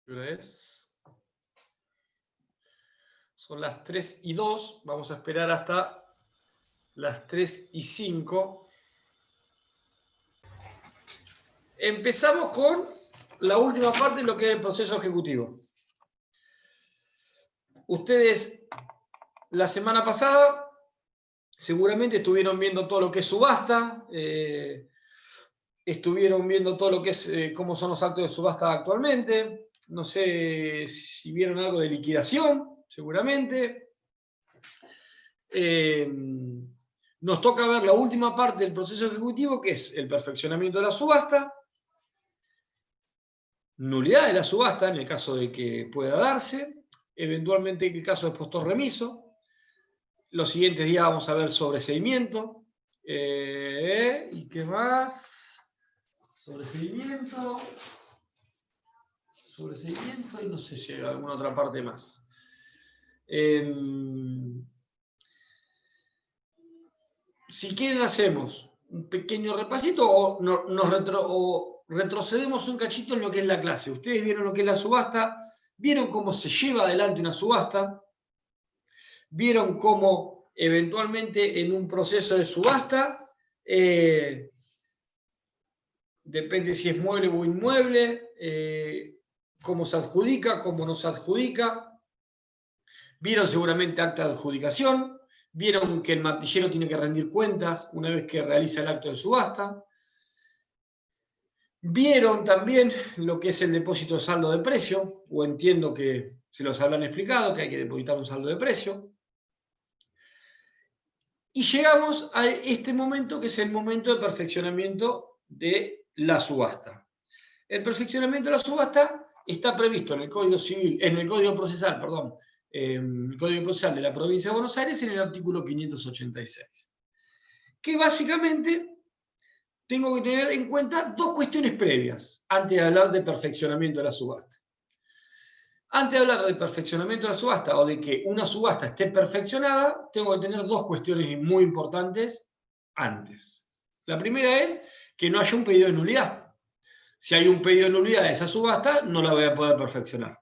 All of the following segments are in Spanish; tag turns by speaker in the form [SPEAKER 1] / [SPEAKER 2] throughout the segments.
[SPEAKER 1] ¿Qué hora es? Son las 3:02. Vamos a esperar hasta las 3:05. Empezamos con la última parte de lo que es el proceso ejecutivo. Ustedes la semana pasada seguramente estuvieron viendo todo lo que es subasta, estuvieron viendo todo lo que es cómo son los actos de subasta actualmente. No sé si vieron algo de liquidación, seguramente. Nos toca ver la última parte del proceso ejecutivo, que es el perfeccionamiento de la subasta, nulidad de la subasta en el caso de que pueda darse, eventualmente en el caso de postor remiso. Los siguientes días vamos a ver sobreseimiento. ¿Y qué más? Sobreseimiento y no sé si hay alguna otra parte más. Si quieren hacemos un pequeño repasito o retrocedemos un cachito en lo que es la clase. Ustedes vieron lo que es la subasta, vieron cómo se lleva adelante una subasta, vieron cómo eventualmente en un proceso de subasta, depende si es mueble o inmueble, cómo se adjudica, cómo no se adjudica. Vieron seguramente acta de adjudicación, vieron que el martillero tiene que rendir cuentas una vez que realiza el acto de subasta. Vieron también lo que es el depósito de saldo de precio, o entiendo que se los habrán explicado, que hay que depositar un saldo de precio. Y llegamos a este momento, que es el momento de perfeccionamiento de la subasta. El perfeccionamiento de la subasta está previsto en el Código Civil, en el Código Procesal, perdón, el Código Procesal de la Provincia de Buenos Aires en el artículo 586. Que básicamente tengo que tener en cuenta dos cuestiones previas antes de hablar de perfeccionamiento de la subasta. Antes de hablar del perfeccionamiento de la subasta o de que una subasta esté perfeccionada, tengo que tener dos cuestiones muy importantes antes. La primera es que no haya un pedido de nulidad. Si hay un pedido de nulidad de esa subasta, no la voy a poder perfeccionar.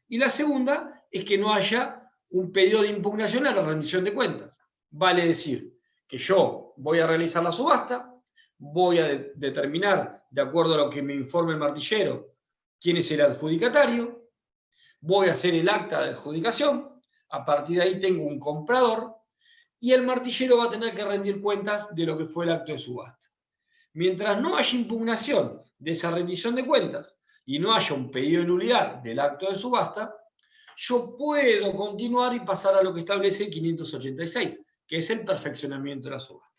[SPEAKER 1] Y la segunda es que no haya un pedido de impugnación a la rendición de cuentas. Vale decir que yo voy a realizar la subasta, voy a determinar, de acuerdo a lo que me informe el martillero, quién es el adjudicatario, voy a hacer el acta de adjudicación, a partir de ahí tengo un comprador y el martillero va a tener que rendir cuentas de lo que fue el acto de subasta. Mientras no haya impugnación de esa rendición de cuentas y no haya un pedido de nulidad del acto de subasta, yo puedo continuar y pasar a lo que establece el 586, que es el perfeccionamiento de la subasta.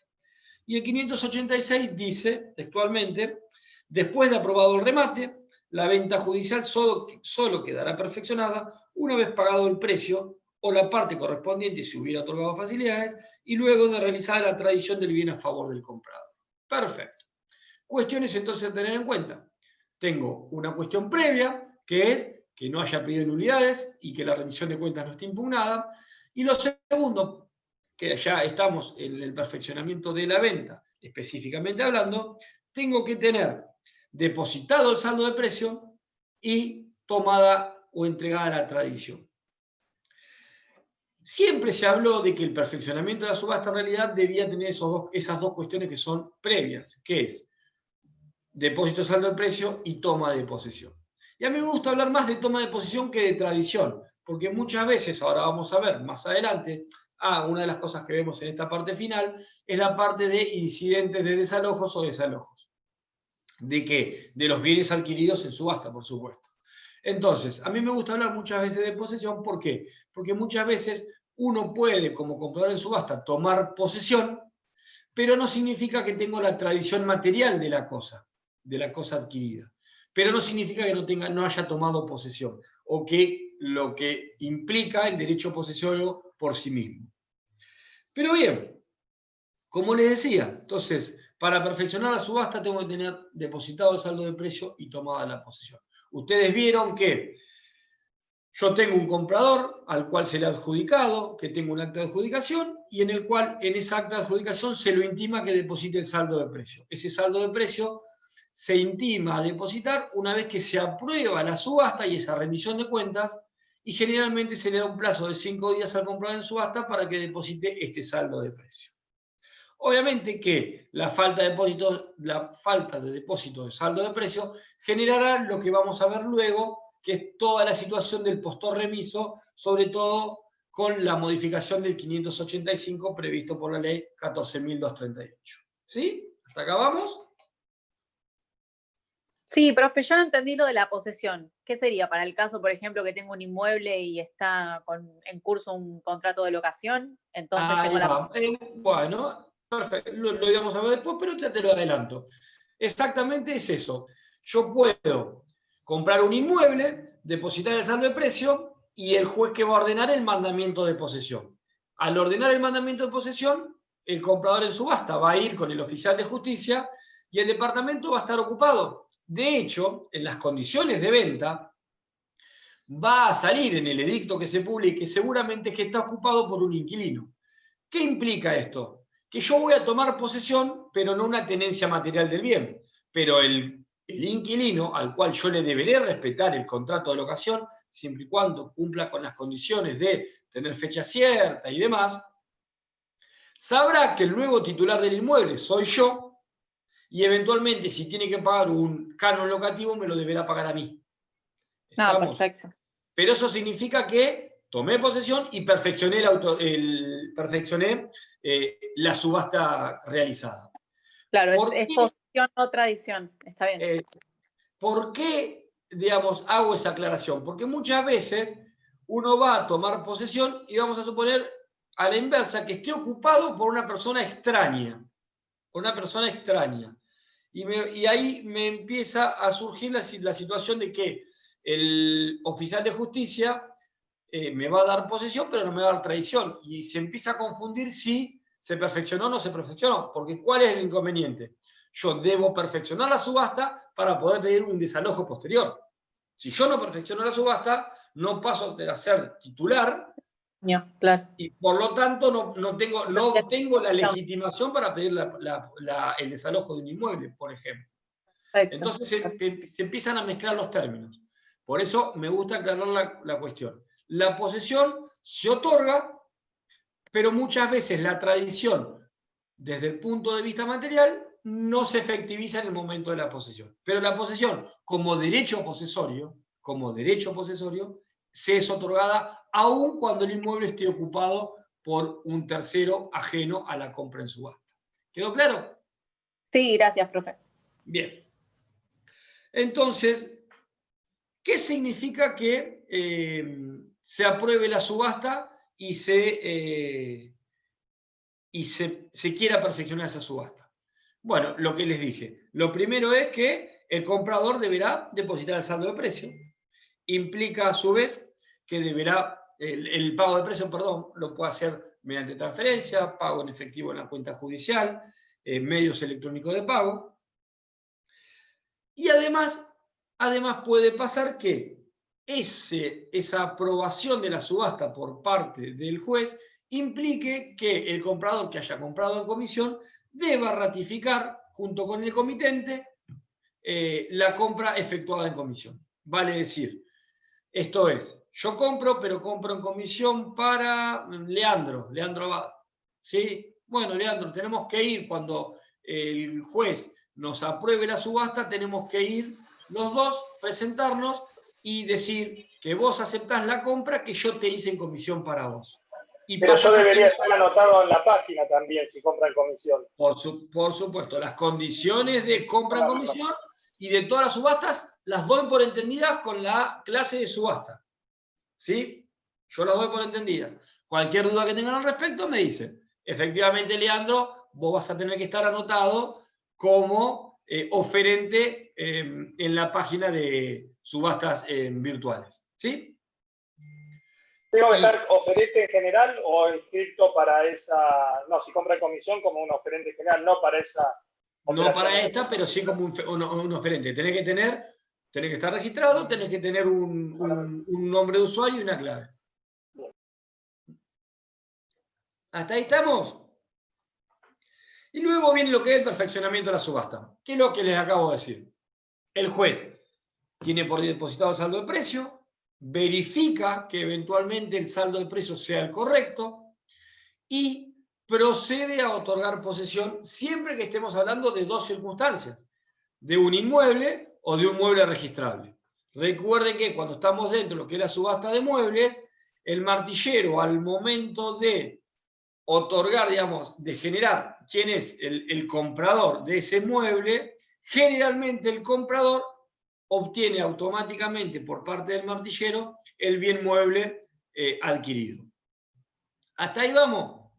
[SPEAKER 1] Y el 586 dice textualmente, después de aprobado el remate, la venta judicial solo quedará perfeccionada una vez pagado el precio o la parte correspondiente si hubiera otorgado facilidades y luego de realizar la tradición del bien a favor del comprador. Perfecto. Cuestiones entonces a tener en cuenta. Tengo una cuestión previa, que es que no haya pedido nulidades y que la rendición de cuentas no esté impugnada. Y lo segundo, que ya estamos en el perfeccionamiento de la venta, específicamente hablando, tengo que tener depositado el saldo de precio y tomada o entregada la tradición. Siempre se habló de que el perfeccionamiento de la subasta en realidad debía tener esas dos cuestiones que son previas, que es depósito de saldo de precio y toma de posesión. Y a mí me gusta hablar más de toma de posesión que de tradición, porque muchas veces, ahora vamos a ver más adelante, una de las cosas que vemos en esta parte final es la parte de incidentes de desalojos o desalojos. ¿De qué? De los bienes adquiridos en subasta, por supuesto. Entonces, a mí me gusta hablar muchas veces de posesión, ¿por qué? Porque muchas veces uno puede, como comprador en subasta, tomar posesión, pero no significa que tengo la tradición material de la cosa adquirida. Pero no significa que no haya tomado posesión, o que lo que implica el derecho posesorio por sí mismo. Pero bien, como les decía, entonces, para perfeccionar la subasta tengo que tener depositado el saldo de precio y tomada la posesión. Ustedes vieron que yo tengo un comprador al cual se le ha adjudicado, que tengo un acta de adjudicación, y en el cual en esa acta de adjudicación se lo intima que deposite el saldo de precio. Ese saldo de precio se intima a depositar una vez que se aprueba la subasta y esa remisión de cuentas, y generalmente se le da un plazo de 5 días al comprador en subasta para que deposite este saldo de precio. Obviamente que la falta de depósito de saldo de precio generará lo que vamos a ver luego, que es toda la situación del postor remiso, sobre todo con la modificación del 585 previsto por la ley 14.238. ¿Sí? ¿Hasta acá vamos?
[SPEAKER 2] Sí, profe, yo no entendí lo de la posesión. ¿Qué sería para el caso, por ejemplo, que tengo un inmueble y está en curso un contrato de locación? Entonces tengo
[SPEAKER 1] Ahí
[SPEAKER 2] la...
[SPEAKER 1] va. Bueno, perfecto. Lo íbamos a ver después, pero ya te lo adelanto. Exactamente es eso. Yo puedo comprar un inmueble, depositar el saldo de precio y el juez que va a ordenar el mandamiento de posesión. Al ordenar el mandamiento de posesión, el comprador en subasta va a ir con el oficial de justicia y el departamento va a estar ocupado. De hecho, en las condiciones de venta, va a salir en el edicto que se publique seguramente que está ocupado por un inquilino. ¿Qué implica esto? Que yo voy a tomar posesión, pero no una tenencia material del bien. Pero el inquilino, al cual yo le deberé respetar el contrato de locación, siempre y cuando cumpla con las condiciones de tener fecha cierta y demás, sabrá que el nuevo titular del inmueble soy yo y eventualmente si tiene que pagar un canon locativo me lo deberá pagar a mí.
[SPEAKER 2] Ah,
[SPEAKER 1] ¿Estamos?
[SPEAKER 2] perfecto.
[SPEAKER 1] Pero eso significa que tomé posesión y perfeccioné, la subasta realizada.
[SPEAKER 2] Claro,
[SPEAKER 1] ¿Por
[SPEAKER 2] es
[SPEAKER 1] qué,
[SPEAKER 2] posesión, no tradición. Está bien.
[SPEAKER 1] ¿por qué, digamos, hago esa aclaración? Porque muchas veces uno va a tomar posesión y vamos a suponer a la inversa que esté ocupado por una persona extraña. Por una persona extraña. Y ahí me empieza a surgir la situación de que el oficial de justicia me va a dar posesión, pero no me va a dar tradición. Y se empieza a confundir si se perfeccionó o no se perfeccionó. Porque ¿cuál es el inconveniente? Yo debo perfeccionar la subasta para poder pedir un desalojo posterior. Si yo no perfecciono la subasta, no paso a ser titular
[SPEAKER 2] No, claro.
[SPEAKER 1] y por lo tanto no obtengo la legitimación para pedir el desalojo de un inmueble, por ejemplo.
[SPEAKER 2] Perfecto.
[SPEAKER 1] Entonces se empiezan a mezclar los términos. Por eso me gusta aclarar la cuestión. La posesión se otorga, pero muchas veces la tradición, desde el punto de vista material, no se efectiviza en el momento de la posesión. Pero la posesión, como derecho posesorio, se es otorgada aun cuando el inmueble esté ocupado por un tercero ajeno a la compra en subasta. ¿Quedó claro?
[SPEAKER 2] Sí, gracias, profe.
[SPEAKER 1] Bien. Entonces, ¿qué significa que se apruebe la subasta y se quiera perfeccionar esa subasta? Bueno, lo que les dije. Lo primero es que el comprador deberá depositar el saldo de precio. Implica a su vez que deberá, el pago de precio, perdón, lo puede hacer mediante transferencia, pago en efectivo en la cuenta judicial, medios electrónicos de pago. Y además puede pasar que esa aprobación de la subasta por parte del juez implique que el comprador que haya comprado en comisión deba ratificar junto con el comitente la compra efectuada en comisión. Vale decir, esto es, yo compro, pero compro en comisión para Leandro Abad. ¿Sí? Bueno, Leandro, tenemos que ir cuando el juez nos apruebe la subasta, tenemos que ir los dos, presentarnos y decir que vos aceptás la compra que yo te hice en comisión para vos. Y
[SPEAKER 3] pero yo
[SPEAKER 1] pasás
[SPEAKER 3] debería estar anotado en la página también si compra en comisión.
[SPEAKER 1] por supuesto, las condiciones de compra en comisión y de todas las subastas las doy por entendidas con la clase de subasta. ¿Sí? Yo las doy por entendidas. Cualquier duda que tengan al respecto me dicen. Efectivamente, Leandro, vos vas a tener que estar anotado como oferente en la página de subastas virtuales. ¿Sí?
[SPEAKER 3] ¿Tengo que estar oferente en general o inscrito para esa? No, si compra en comisión como un oferente general, no para esa.
[SPEAKER 1] No para esta, pero sí como un oferente. Tenés que estar registrado, tenés que tener un nombre de usuario y una clave. ¿Hasta ahí estamos? Y luego viene lo que es el perfeccionamiento de la subasta, que es lo que les acabo de decir. El juez tiene por depositado el saldo de precio, verifica que eventualmente el saldo de precio sea el correcto y procede a otorgar posesión siempre que estemos hablando de dos circunstancias, de un inmueble o de un mueble registrable. Recuerden que cuando estamos dentro de lo que es la subasta de muebles, el martillero al momento de otorgar, digamos, de generar quién es el comprador de ese mueble, generalmente el comprador obtiene automáticamente por parte del martillero el bien mueble adquirido. ¿Hasta ahí vamos?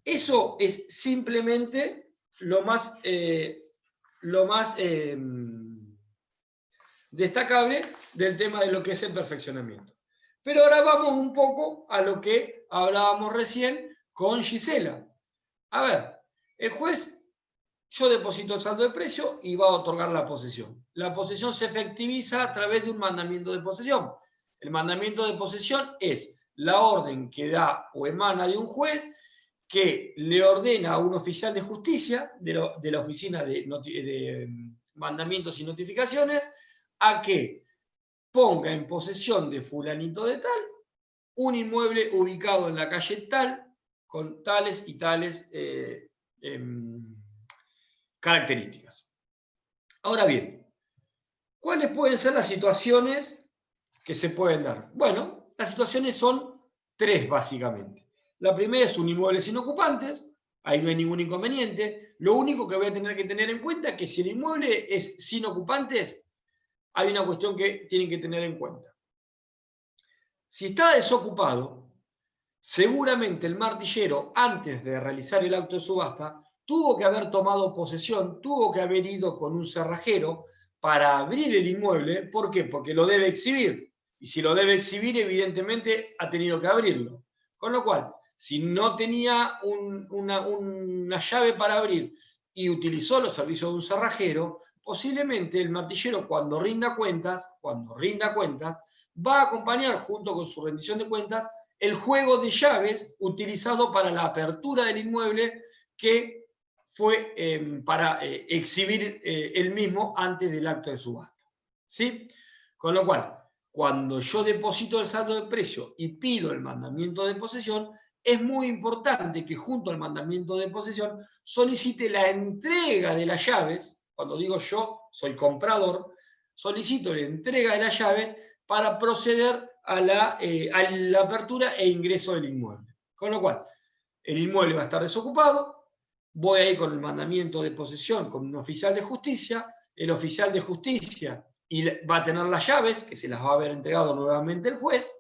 [SPEAKER 1] Eso es simplemente lo más destacable del tema de lo que es el perfeccionamiento. Pero ahora vamos un poco a lo que hablábamos recién con Gisela. A ver, el juez, yo deposito el saldo de precio y va a otorgar la posesión. La posesión se efectiviza a través de un mandamiento de posesión. El mandamiento de posesión es la orden que da o emana de un juez que le ordena a un oficial de justicia de la oficina de mandamientos y notificaciones a que ponga en posesión de fulanito de tal un inmueble ubicado en la calle tal, con tales y tales características. Ahora bien, ¿cuáles pueden ser las situaciones que se pueden dar? Bueno, las situaciones son tres básicamente. La primera es un inmueble sin ocupantes, ahí no hay ningún inconveniente. Lo único que voy a tener que tener en cuenta es que si el inmueble es sin ocupantes, hay una cuestión que tienen que tener en cuenta. Si está desocupado, seguramente el martillero, antes de realizar el acto de subasta, tuvo que haber tomado posesión, tuvo que haber ido con un cerrajero para abrir el inmueble. ¿Por qué? Porque lo debe exhibir. Y si lo debe exhibir, evidentemente ha tenido que abrirlo. Con lo cual, si no tenía una llave para abrir y utilizó los servicios de un cerrajero, posiblemente el martillero cuando rinda cuentas, va a acompañar junto con su rendición de cuentas el juego de llaves utilizado para la apertura del inmueble que fue para exhibir el mismo antes del acto de subasta. ¿Sí? Con lo cual, cuando yo deposito el saldo de precio y pido el mandamiento de posesión, es muy importante que junto al mandamiento de posesión solicite la entrega de las llaves. Cuando digo yo soy comprador, solicito la entrega de las llaves para proceder a la apertura e ingreso del inmueble. Con lo cual, el inmueble va a estar desocupado, voy a ir con el mandamiento de posesión con un oficial de justicia, el oficial de justicia va a tener las llaves, que se las va a haber entregado nuevamente el juez,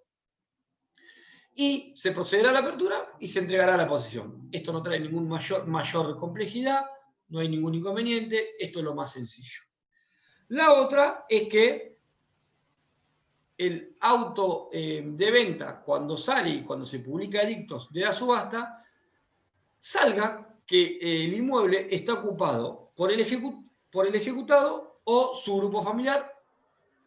[SPEAKER 1] y se procederá a la apertura y se entregará la posesión. Esto no trae ningún mayor complejidad, no hay ningún inconveniente, esto es lo más sencillo. La otra es que el auto de venta, cuando sale y cuando se publica edictos de la subasta, salga que el inmueble está ocupado por el ejecutado o su grupo familiar,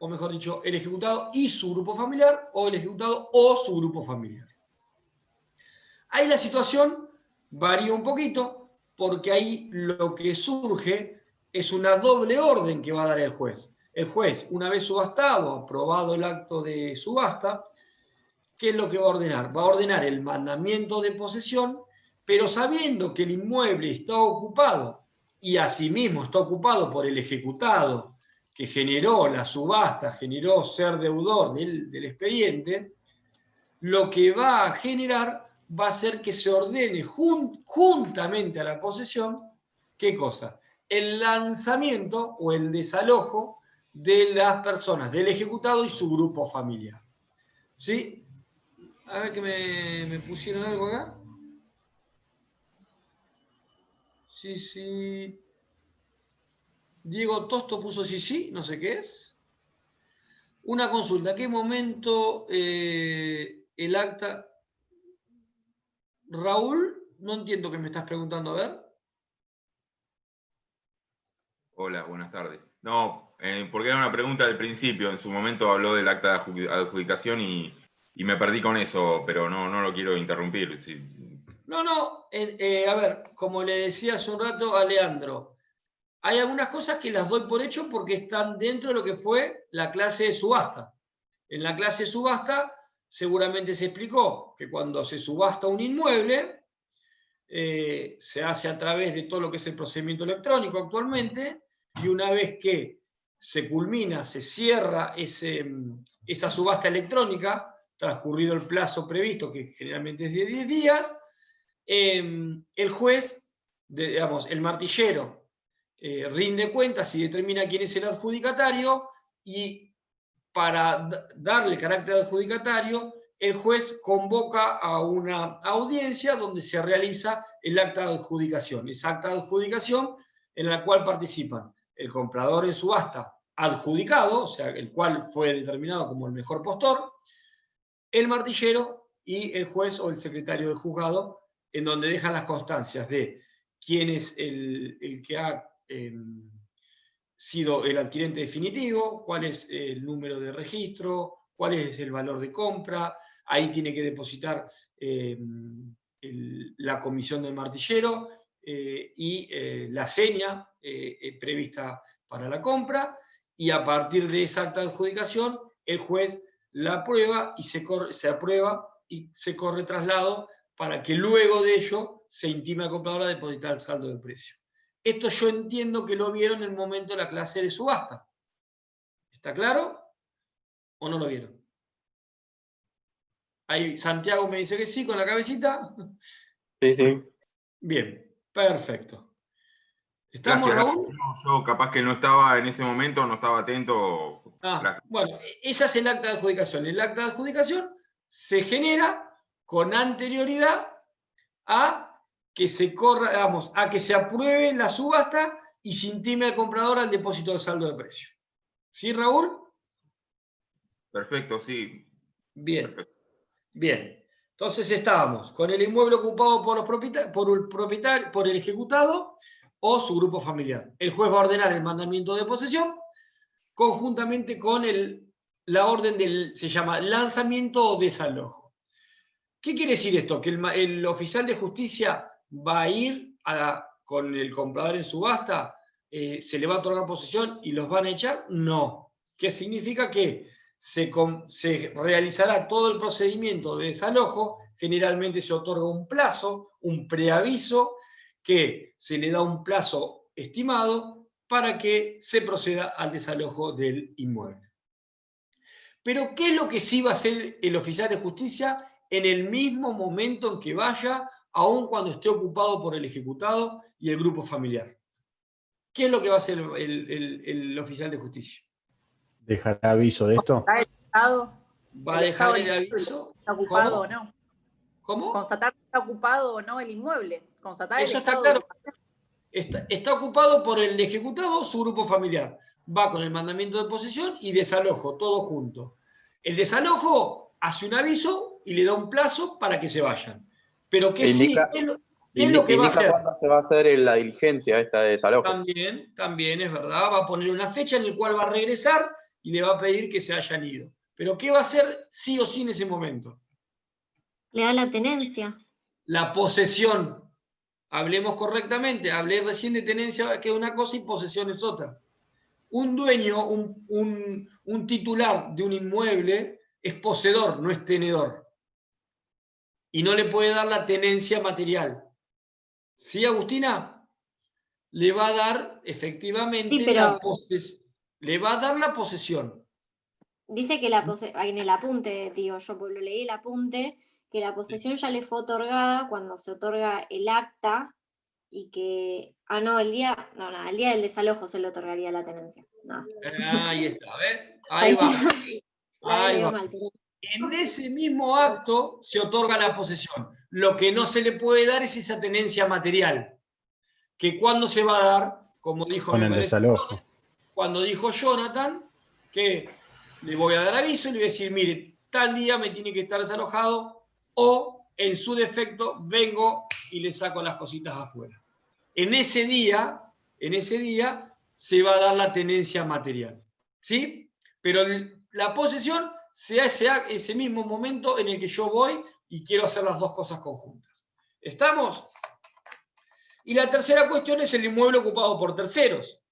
[SPEAKER 1] o mejor dicho, el ejecutado y su grupo familiar, o el ejecutado o su grupo familiar. Ahí la situación varía un poquito, porque ahí lo que surge es una doble orden que va a dar el juez. El juez, una vez subastado, aprobado el acto de subasta, ¿qué es lo que va a ordenar? Va a ordenar el mandamiento de posesión, pero sabiendo que el inmueble está ocupado y asimismo está ocupado por el ejecutado que generó la subasta, generó ser deudor del expediente, lo que va a generar va a ser que se ordene juntamente a la posesión, ¿qué cosa? El lanzamiento o el desalojo de las personas, del ejecutado y su grupo familiar. ¿Sí? A ver que me pusieron algo acá. Sí. Diego Tosto puso sí, no sé qué es. Una consulta, ¿a qué momento el acta? Raúl, no entiendo qué me estás preguntando, a ver.
[SPEAKER 4] Hola, buenas tardes. No, porque era una pregunta del principio, en su momento habló del acta de adjudicación y me perdí con eso, pero no lo quiero interrumpir. Sí.
[SPEAKER 1] No, a ver, como le decía hace un rato a Leandro, hay algunas cosas que las doy por hecho porque están dentro de lo que fue la clase de subasta. En la clase de subasta seguramente se explicó que cuando se subasta un inmueble, se hace a través de todo lo que es el procedimiento electrónico actualmente, y una vez que se culmina, se cierra esa subasta electrónica, transcurrido el plazo previsto, que generalmente es de 10 días, el juez, digamos, el martillero, rinde cuentas y determina quién es el adjudicatario, y para darle carácter de adjudicatario, el juez convoca a una audiencia donde se realiza el acta de adjudicación. Esa acta de adjudicación en la cual participan el comprador en subasta adjudicado, o sea, el cual fue determinado como el mejor postor, el martillero y el juez o el secretario del juzgado, en donde dejan las constancias de quién es el que ha sido el adquirente definitivo, cuál es el número de registro, cuál es el valor de compra. Ahí tiene que depositar la comisión del martillero y la seña prevista para la compra, y a partir de esa acta de adjudicación el juez la aprueba y se aprueba y se corre traslado para que luego de ello se intime al comprador a depositar el saldo de precio. Esto yo entiendo que lo vieron en el momento de la clase de subasta. ¿Está claro? ¿O no lo vieron? Ahí Santiago me dice que sí, con la cabecita.
[SPEAKER 5] Sí, sí.
[SPEAKER 1] Bien, perfecto. ¿Estamos,
[SPEAKER 4] Gracias,
[SPEAKER 1] Raúl?
[SPEAKER 4] yo capaz que no estaba en ese momento, no estaba atento. Gracias.
[SPEAKER 1] Bueno, esa es el acta de adjudicación. El acta de adjudicación se genera con anterioridad a que se corra, vamos, a que se apruebe la subasta y se intime al comprador al depósito de saldo de precio. ¿Sí, Raúl?
[SPEAKER 4] Perfecto, sí.
[SPEAKER 1] Bien.
[SPEAKER 4] Perfecto.
[SPEAKER 1] Bien. Entonces estábamos con el inmueble ocupado por el ejecutado o su grupo familiar. El juez va a ordenar el mandamiento de posesión conjuntamente con la orden se llama lanzamiento o desalojo. ¿Qué quiere decir esto? ¿Que el oficial de justicia va a ir con el comprador en subasta, se le va a otorgar posesión y los van a echar? No. ¿Qué significa? Que se realizará todo el procedimiento de desalojo. Generalmente se otorga un plazo, un preaviso, que se le da un plazo estimado para que se proceda al desalojo del inmueble. Pero ¿qué es lo que sí va a hacer el oficial de justicia en el mismo momento en que vaya, aun cuando esté ocupado por el ejecutado y el grupo familiar? ¿Qué es lo que va a hacer el oficial de justicia?
[SPEAKER 6] ¿Dejará aviso de esto?
[SPEAKER 2] ¿El Estado?
[SPEAKER 1] Va a dejar el aviso.
[SPEAKER 2] ¿Está ocupado
[SPEAKER 1] ¿Cómo?
[SPEAKER 2] o no?
[SPEAKER 1] ¿Cómo?
[SPEAKER 2] Constatar si está ocupado o no el inmueble. Constatar
[SPEAKER 1] Eso
[SPEAKER 2] el
[SPEAKER 1] está
[SPEAKER 2] estado
[SPEAKER 1] claro.
[SPEAKER 2] de...
[SPEAKER 1] Está ocupado por el ejecutado o su grupo familiar. Va con el mandamiento de posesión y desalojo, todo junto. El desalojo hace un aviso y le da un plazo para que se vayan. Pero ¿qué
[SPEAKER 5] Indica-
[SPEAKER 1] sí? ¿Qué es lo que va a hacer?
[SPEAKER 5] ¿Cuándo se va a hacer la diligencia esta de desalojo?
[SPEAKER 1] También es verdad. Va a poner una fecha en la cual va a regresar y le va a pedir que se hayan ido. Pero ¿qué va a hacer sí o sí en ese momento?
[SPEAKER 7] Le da la tenencia.
[SPEAKER 1] La posesión. Hablemos correctamente. Hablé recién de tenencia, que es una cosa, y posesión es otra. Un dueño, un titular de un inmueble es poseedor, no es tenedor. Y no le puede dar la tenencia material. ¿Sí, Agustina? Le va a dar efectivamente
[SPEAKER 7] Sí, pero
[SPEAKER 1] le va a dar la posesión.
[SPEAKER 7] dice que en el apunte, digo yo, pues lo leí el apunte, que la posesión ya le fue otorgada cuando se otorga el acta y que, el día del desalojo se le otorgaría la tenencia. No.
[SPEAKER 1] Ahí está, ¿ves? Ahí va. Ahí va.
[SPEAKER 7] Mal, pero...
[SPEAKER 1] En ese mismo acto se otorga la posesión. Lo que no se le puede dar es esa tenencia material. Que cuando se va a dar, como dijo
[SPEAKER 6] Con el desalojo.
[SPEAKER 1] Cuando dijo Jonathan, que le voy a dar aviso y le voy a decir, mire, tal día me tiene que estar desalojado, o en su defecto vengo y le saco las cositas afuera. En ese día se va a dar la tenencia material. ¿Sí? Pero la posesión se hace ese mismo momento en el que yo voy y quiero hacer las dos cosas conjuntas. ¿Estamos? Y la tercera cuestión es el inmueble ocupado por terceros.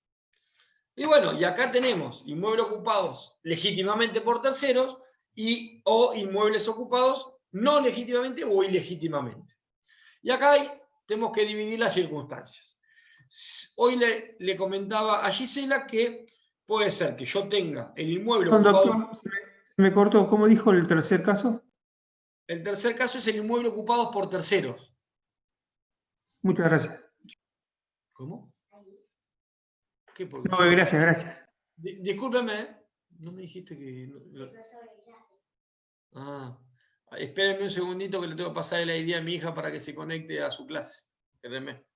[SPEAKER 1] Y bueno, y acá tenemos inmuebles ocupados legítimamente por terceros o inmuebles ocupados no legítimamente o ilegítimamente. Y acá tenemos que dividir las circunstancias. Hoy le comentaba a Gisela que puede ser que yo tenga el inmueble ocupado...
[SPEAKER 8] Doctor, se me cortó. ¿Cómo dijo el tercer caso?
[SPEAKER 1] El tercer caso es el inmueble ocupado por terceros.
[SPEAKER 8] Muchas gracias.
[SPEAKER 1] ¿Cómo? ¿Qué?
[SPEAKER 8] No, gracias.
[SPEAKER 1] Discúlpeme, ¿eh? No me dijiste que... Espérenme un segundito que le tengo que pasar la idea a mi hija para que se conecte a su clase. Espérenme.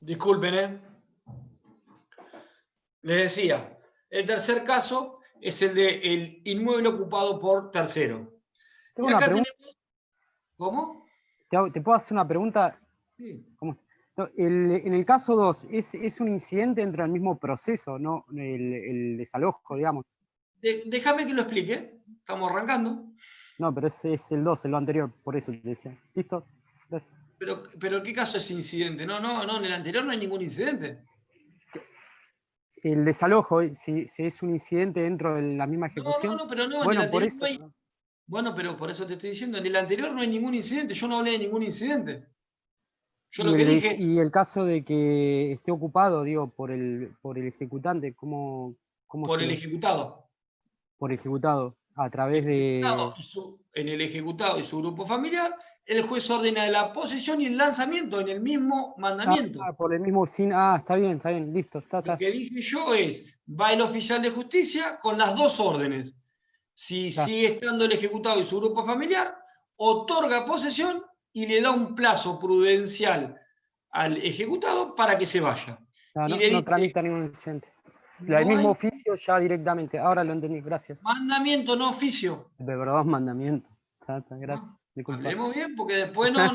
[SPEAKER 1] Disculpen, ¿eh? Les decía, el tercer caso es el del inmueble ocupado por tercero.
[SPEAKER 9] Tengo
[SPEAKER 1] Y acá
[SPEAKER 9] una pregunta.
[SPEAKER 1] tenemos... ¿Cómo?
[SPEAKER 9] ¿Te puedo hacer una pregunta?
[SPEAKER 1] Sí.
[SPEAKER 9] No, en el caso 2, ¿es un incidente dentro del mismo proceso, no el desalojo, digamos?
[SPEAKER 1] Déjame que lo explique. Estamos arrancando.
[SPEAKER 9] No, pero es el 2, lo anterior, por eso te decía. ¿Listo? Gracias.
[SPEAKER 1] Pero ¿qué caso es incidente? No, en el anterior no hay ningún incidente.
[SPEAKER 9] El desalojo, si es un incidente dentro de la misma ejecución.
[SPEAKER 1] Pero no,
[SPEAKER 9] bueno,
[SPEAKER 1] en el
[SPEAKER 9] por
[SPEAKER 1] anterior
[SPEAKER 9] eso.
[SPEAKER 1] no hay... Bueno, pero por eso te estoy diciendo, en el anterior no hay ningún incidente. Yo no hablé de ningún incidente. Yo lo que dije...
[SPEAKER 9] Y el caso de que esté ocupado, digo, por el ejecutante, ¿cómo
[SPEAKER 1] por el ejecutado.
[SPEAKER 9] Por ejecutado, a través de...
[SPEAKER 1] En el ejecutado y su grupo familiar, el juez ordena la posesión y el lanzamiento en el mismo mandamiento.
[SPEAKER 9] Por el mismo sin... está bien, listo. Está.
[SPEAKER 1] Lo que dije yo es, va el oficial de justicia con las dos órdenes. Si sigue estando el ejecutado y su grupo familiar, otorga posesión y le da un plazo prudencial al ejecutado para que se vaya.
[SPEAKER 9] No tramita ningún incidente. El mismo oficio ya directamente. Ahora lo entendí, gracias.
[SPEAKER 1] Mandamiento, no oficio.
[SPEAKER 9] Perdón, mandamiento. Gracias.
[SPEAKER 1] Hablemos bien porque después nos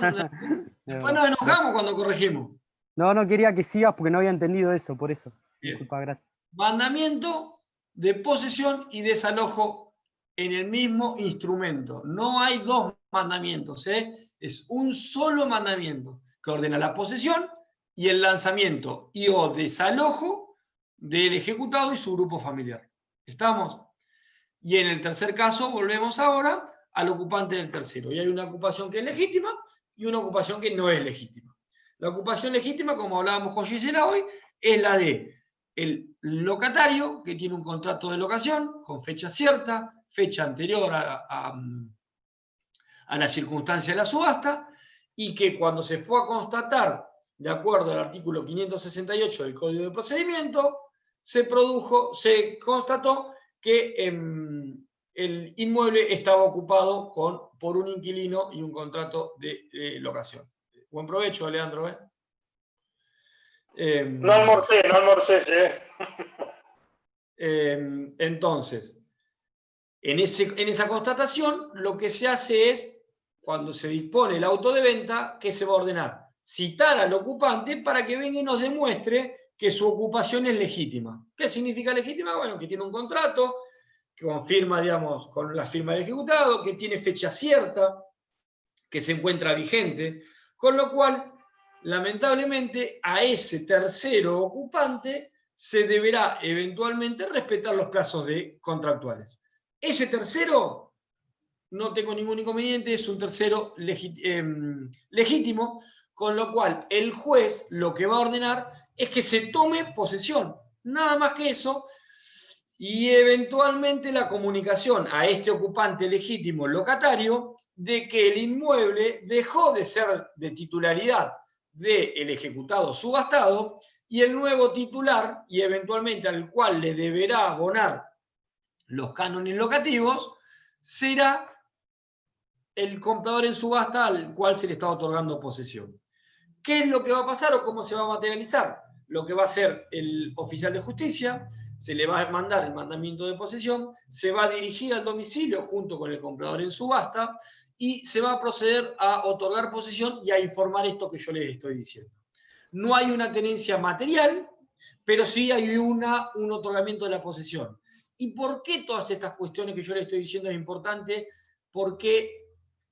[SPEAKER 1] enojamos cuando corregimos.
[SPEAKER 9] No quería que sigas porque no había entendido eso, por eso.
[SPEAKER 1] Bien.
[SPEAKER 9] Disculpa, gracias.
[SPEAKER 1] Mandamiento de posesión y desalojo en el mismo instrumento. No hay dos mandamientos, ¿eh? Es un solo mandamiento que ordena la posesión y el lanzamiento y o desalojo del ejecutado y su grupo familiar. ¿Estamos? Y en el tercer caso volvemos ahora al ocupante del tercero. Y hay una ocupación que es legítima y una ocupación que no es legítima. La ocupación legítima, como hablábamos con Gisela hoy, es la de el locatario que tiene un contrato de locación con fecha cierta, fecha anterior a la circunstancia de la subasta, y que cuando se fue a constatar, de acuerdo al artículo 568 del Código de Procedimiento, se constató que el inmueble estaba ocupado por un inquilino y un contrato de locación. Buen provecho, Leandro.
[SPEAKER 3] No almorcé.
[SPEAKER 1] Entonces, en esa constatación, lo que se hace es, cuando se dispone el auto de venta, ¿qué se va a ordenar? Citar al ocupante para que venga y nos demuestre que su ocupación es legítima. ¿Qué significa legítima? Bueno, que tiene un contrato, que confirma, digamos, con la firma del ejecutado, que tiene fecha cierta, que se encuentra vigente, con lo cual, lamentablemente, a ese tercero ocupante se deberá eventualmente respetar los plazos contractuales. Ese tercero, no tengo ningún inconveniente, es un tercero legítimo, con lo cual el juez lo que va a ordenar es que se tome posesión, nada más que eso, y eventualmente la comunicación a este ocupante legítimo locatario de que el inmueble dejó de ser de titularidad del ejecutado subastado y el nuevo titular, y eventualmente al cual le deberá abonar los cánones locativos, será el comprador en subasta al cual se le está otorgando posesión. ¿Qué es lo que va a pasar o cómo se va a materializar? Lo que va a hacer el oficial de justicia, se le va a mandar el mandamiento de posesión, se va a dirigir al domicilio junto con el comprador en subasta y se va a proceder a otorgar posesión y a informar esto que yo les estoy diciendo. No hay una tenencia material, pero sí hay un otorgamiento de la posesión. ¿Y por qué todas estas cuestiones que yo les estoy diciendo es importante? Porque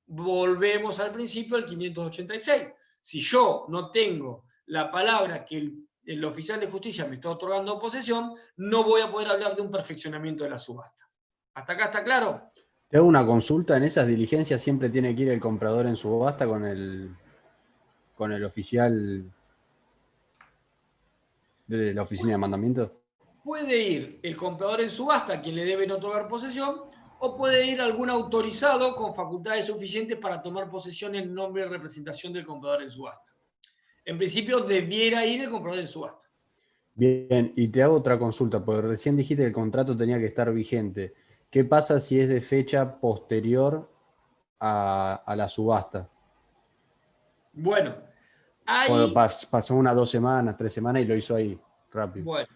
[SPEAKER 1] volvemos al principio del 586. Si yo no tengo la palabra que el oficial de justicia me está otorgando posesión, no voy a poder hablar de un perfeccionamiento de la subasta. ¿Hasta acá está claro?
[SPEAKER 6] Te hago una consulta, en esas diligencias siempre tiene que ir el comprador en subasta con el oficial de la oficina de mandamiento.
[SPEAKER 1] Puede ir el comprador en subasta a quien le deben otorgar posesión, o puede ir algún autorizado con facultades suficientes para tomar posesión en nombre de representación del comprador en subasta. En principio debiera ir el comprador en subasta.
[SPEAKER 6] Bien, y te hago otra consulta, porque recién dijiste que el contrato tenía que estar vigente. ¿Qué pasa si es de fecha posterior a la subasta?
[SPEAKER 1] Bueno,
[SPEAKER 6] O
[SPEAKER 1] ahí...
[SPEAKER 6] pasó 1, 2 semanas, 3 semanas y lo hizo ahí, rápido.
[SPEAKER 1] Bueno,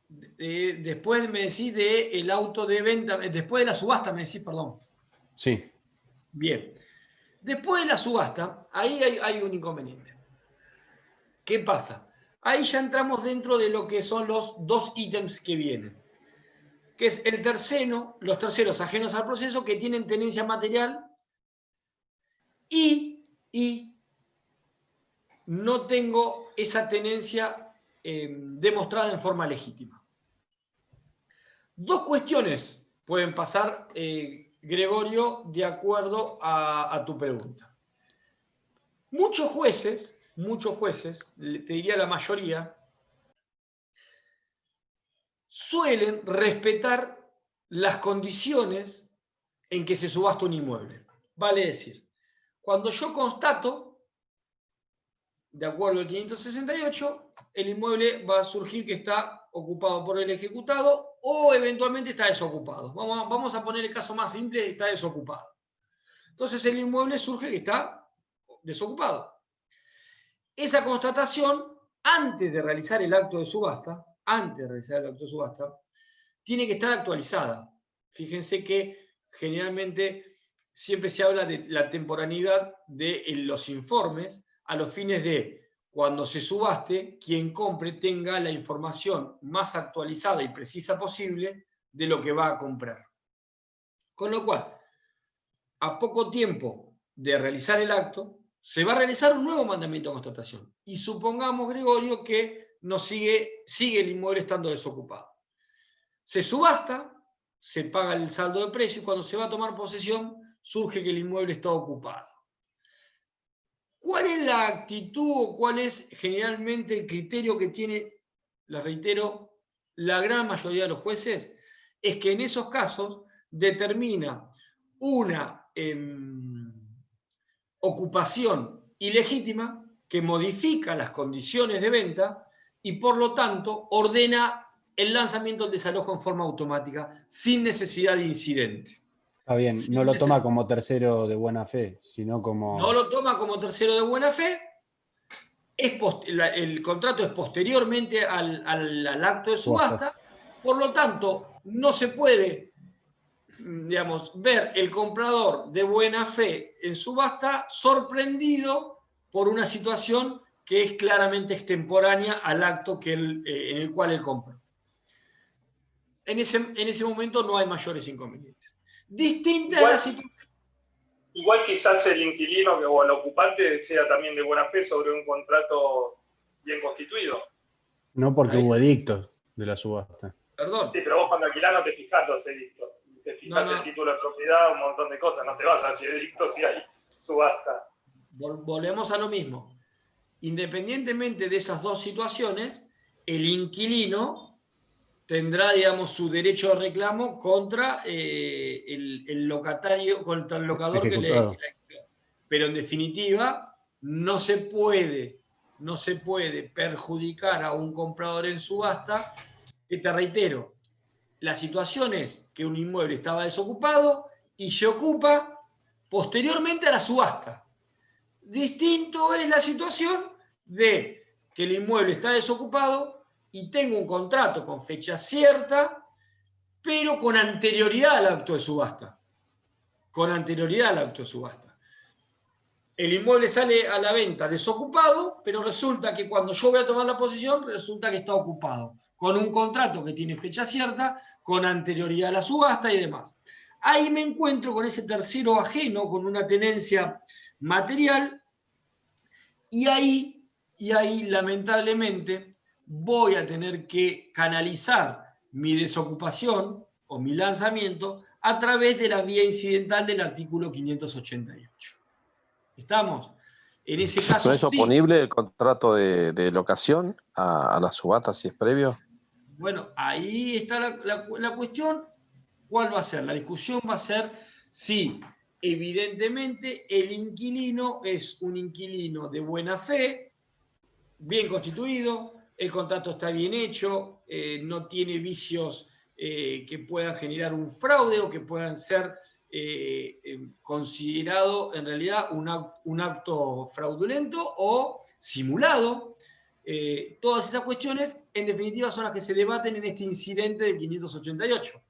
[SPEAKER 1] después me decís del auto de venta, después de la subasta me decís, perdón.
[SPEAKER 6] Sí.
[SPEAKER 1] Bien. Después de la subasta, ahí hay un inconveniente. ¿Qué pasa? Ahí ya entramos dentro de lo que son los dos ítems que vienen, que es el tercero, los terceros ajenos al proceso que tienen tenencia material y no tengo esa tenencia demostrada en forma legítima. Dos cuestiones pueden pasar, Gregorio, de acuerdo a tu pregunta. Muchos jueces, te diría la mayoría, suelen respetar las condiciones en que se subasta un inmueble. Vale decir, cuando yo constato, de acuerdo al 568, el inmueble va a surgir que está ocupado por el ejecutado o eventualmente está desocupado. Vamos a poner el caso más simple, está desocupado. Entonces el inmueble surge que está desocupado. Esa constatación, antes de realizar el acto de subasta, tiene que estar actualizada. Fíjense que generalmente siempre se habla de la temporaneidad de los informes a los fines de cuando se subaste, quien compre tenga la información más actualizada y precisa posible de lo que va a comprar. Con lo cual, a poco tiempo de realizar el acto, se va a realizar un nuevo mandamiento de constatación. Y supongamos, Gregorio, que sigue el inmueble estando desocupado. Se subasta, se paga el saldo de precio y cuando se va a tomar posesión, surge que el inmueble está ocupado. ¿Cuál es la actitud o cuál es generalmente el criterio que tiene, les reitero, la gran mayoría de los jueces? Es que en esos casos determina una ocupación ilegítima que modifica las condiciones de venta y por lo tanto ordena el lanzamiento del desalojo en forma automática sin necesidad de incidente.
[SPEAKER 6] Está bien, no lo toma como tercero de buena fe, sino como...
[SPEAKER 1] No lo toma como tercero de buena fe. El contrato es posteriormente al acto de subasta, por lo tanto, no se puede, digamos, ver el comprador de buena fe en subasta sorprendido por una situación que es claramente extemporánea al acto en el cual él compró. En ese momento no hay mayores inconvenientes. Distinta es la situación.
[SPEAKER 3] Igual quizás el inquilino o el ocupante sea también de buena fe sobre un contrato bien constituido.
[SPEAKER 6] No porque hubo edictos de la subasta.
[SPEAKER 1] Perdón.
[SPEAKER 3] Sí, pero vos cuando alquilás no te fijás los edictos. Te fijás el título de propiedad, un montón de cosas. No te vas a ver si edictos si hay subasta.
[SPEAKER 1] Volvemos a lo mismo. Independientemente de esas dos situaciones, el inquilino tendrá, digamos, su derecho de reclamo contra el locatario, contra el locador que le... Pero en definitiva, no se puede perjudicar a un comprador en subasta, que te reitero, la situación es que un inmueble estaba desocupado y se ocupa posteriormente a la subasta. Distinto es la situación de que el inmueble está desocupado y tengo un contrato con fecha cierta, pero con anterioridad al acto de subasta. Con anterioridad al acto de subasta. El inmueble sale a la venta desocupado, pero resulta que cuando yo voy a tomar la posesión, resulta que está ocupado, con un contrato que tiene fecha cierta, con anterioridad a la subasta y demás. Ahí me encuentro con ese tercero ajeno, con una tenencia material, y ahí lamentablemente voy a tener que canalizar mi desocupación o mi lanzamiento a través de la vía incidental del artículo 588. ¿Estamos? En ese caso
[SPEAKER 10] ¿No es oponible el contrato de locación a la subasta si es previo?
[SPEAKER 1] Bueno, ahí está la cuestión. ¿Cuál va a ser? La discusión va a ser si, evidentemente, el inquilino es un inquilino de buena fe, bien constituido, el contrato está bien hecho, no tiene vicios que puedan generar un fraude o que puedan ser considerado en realidad un acto fraudulento o simulado. Todas esas cuestiones, en definitiva, son las que se debaten en este incidente del 588.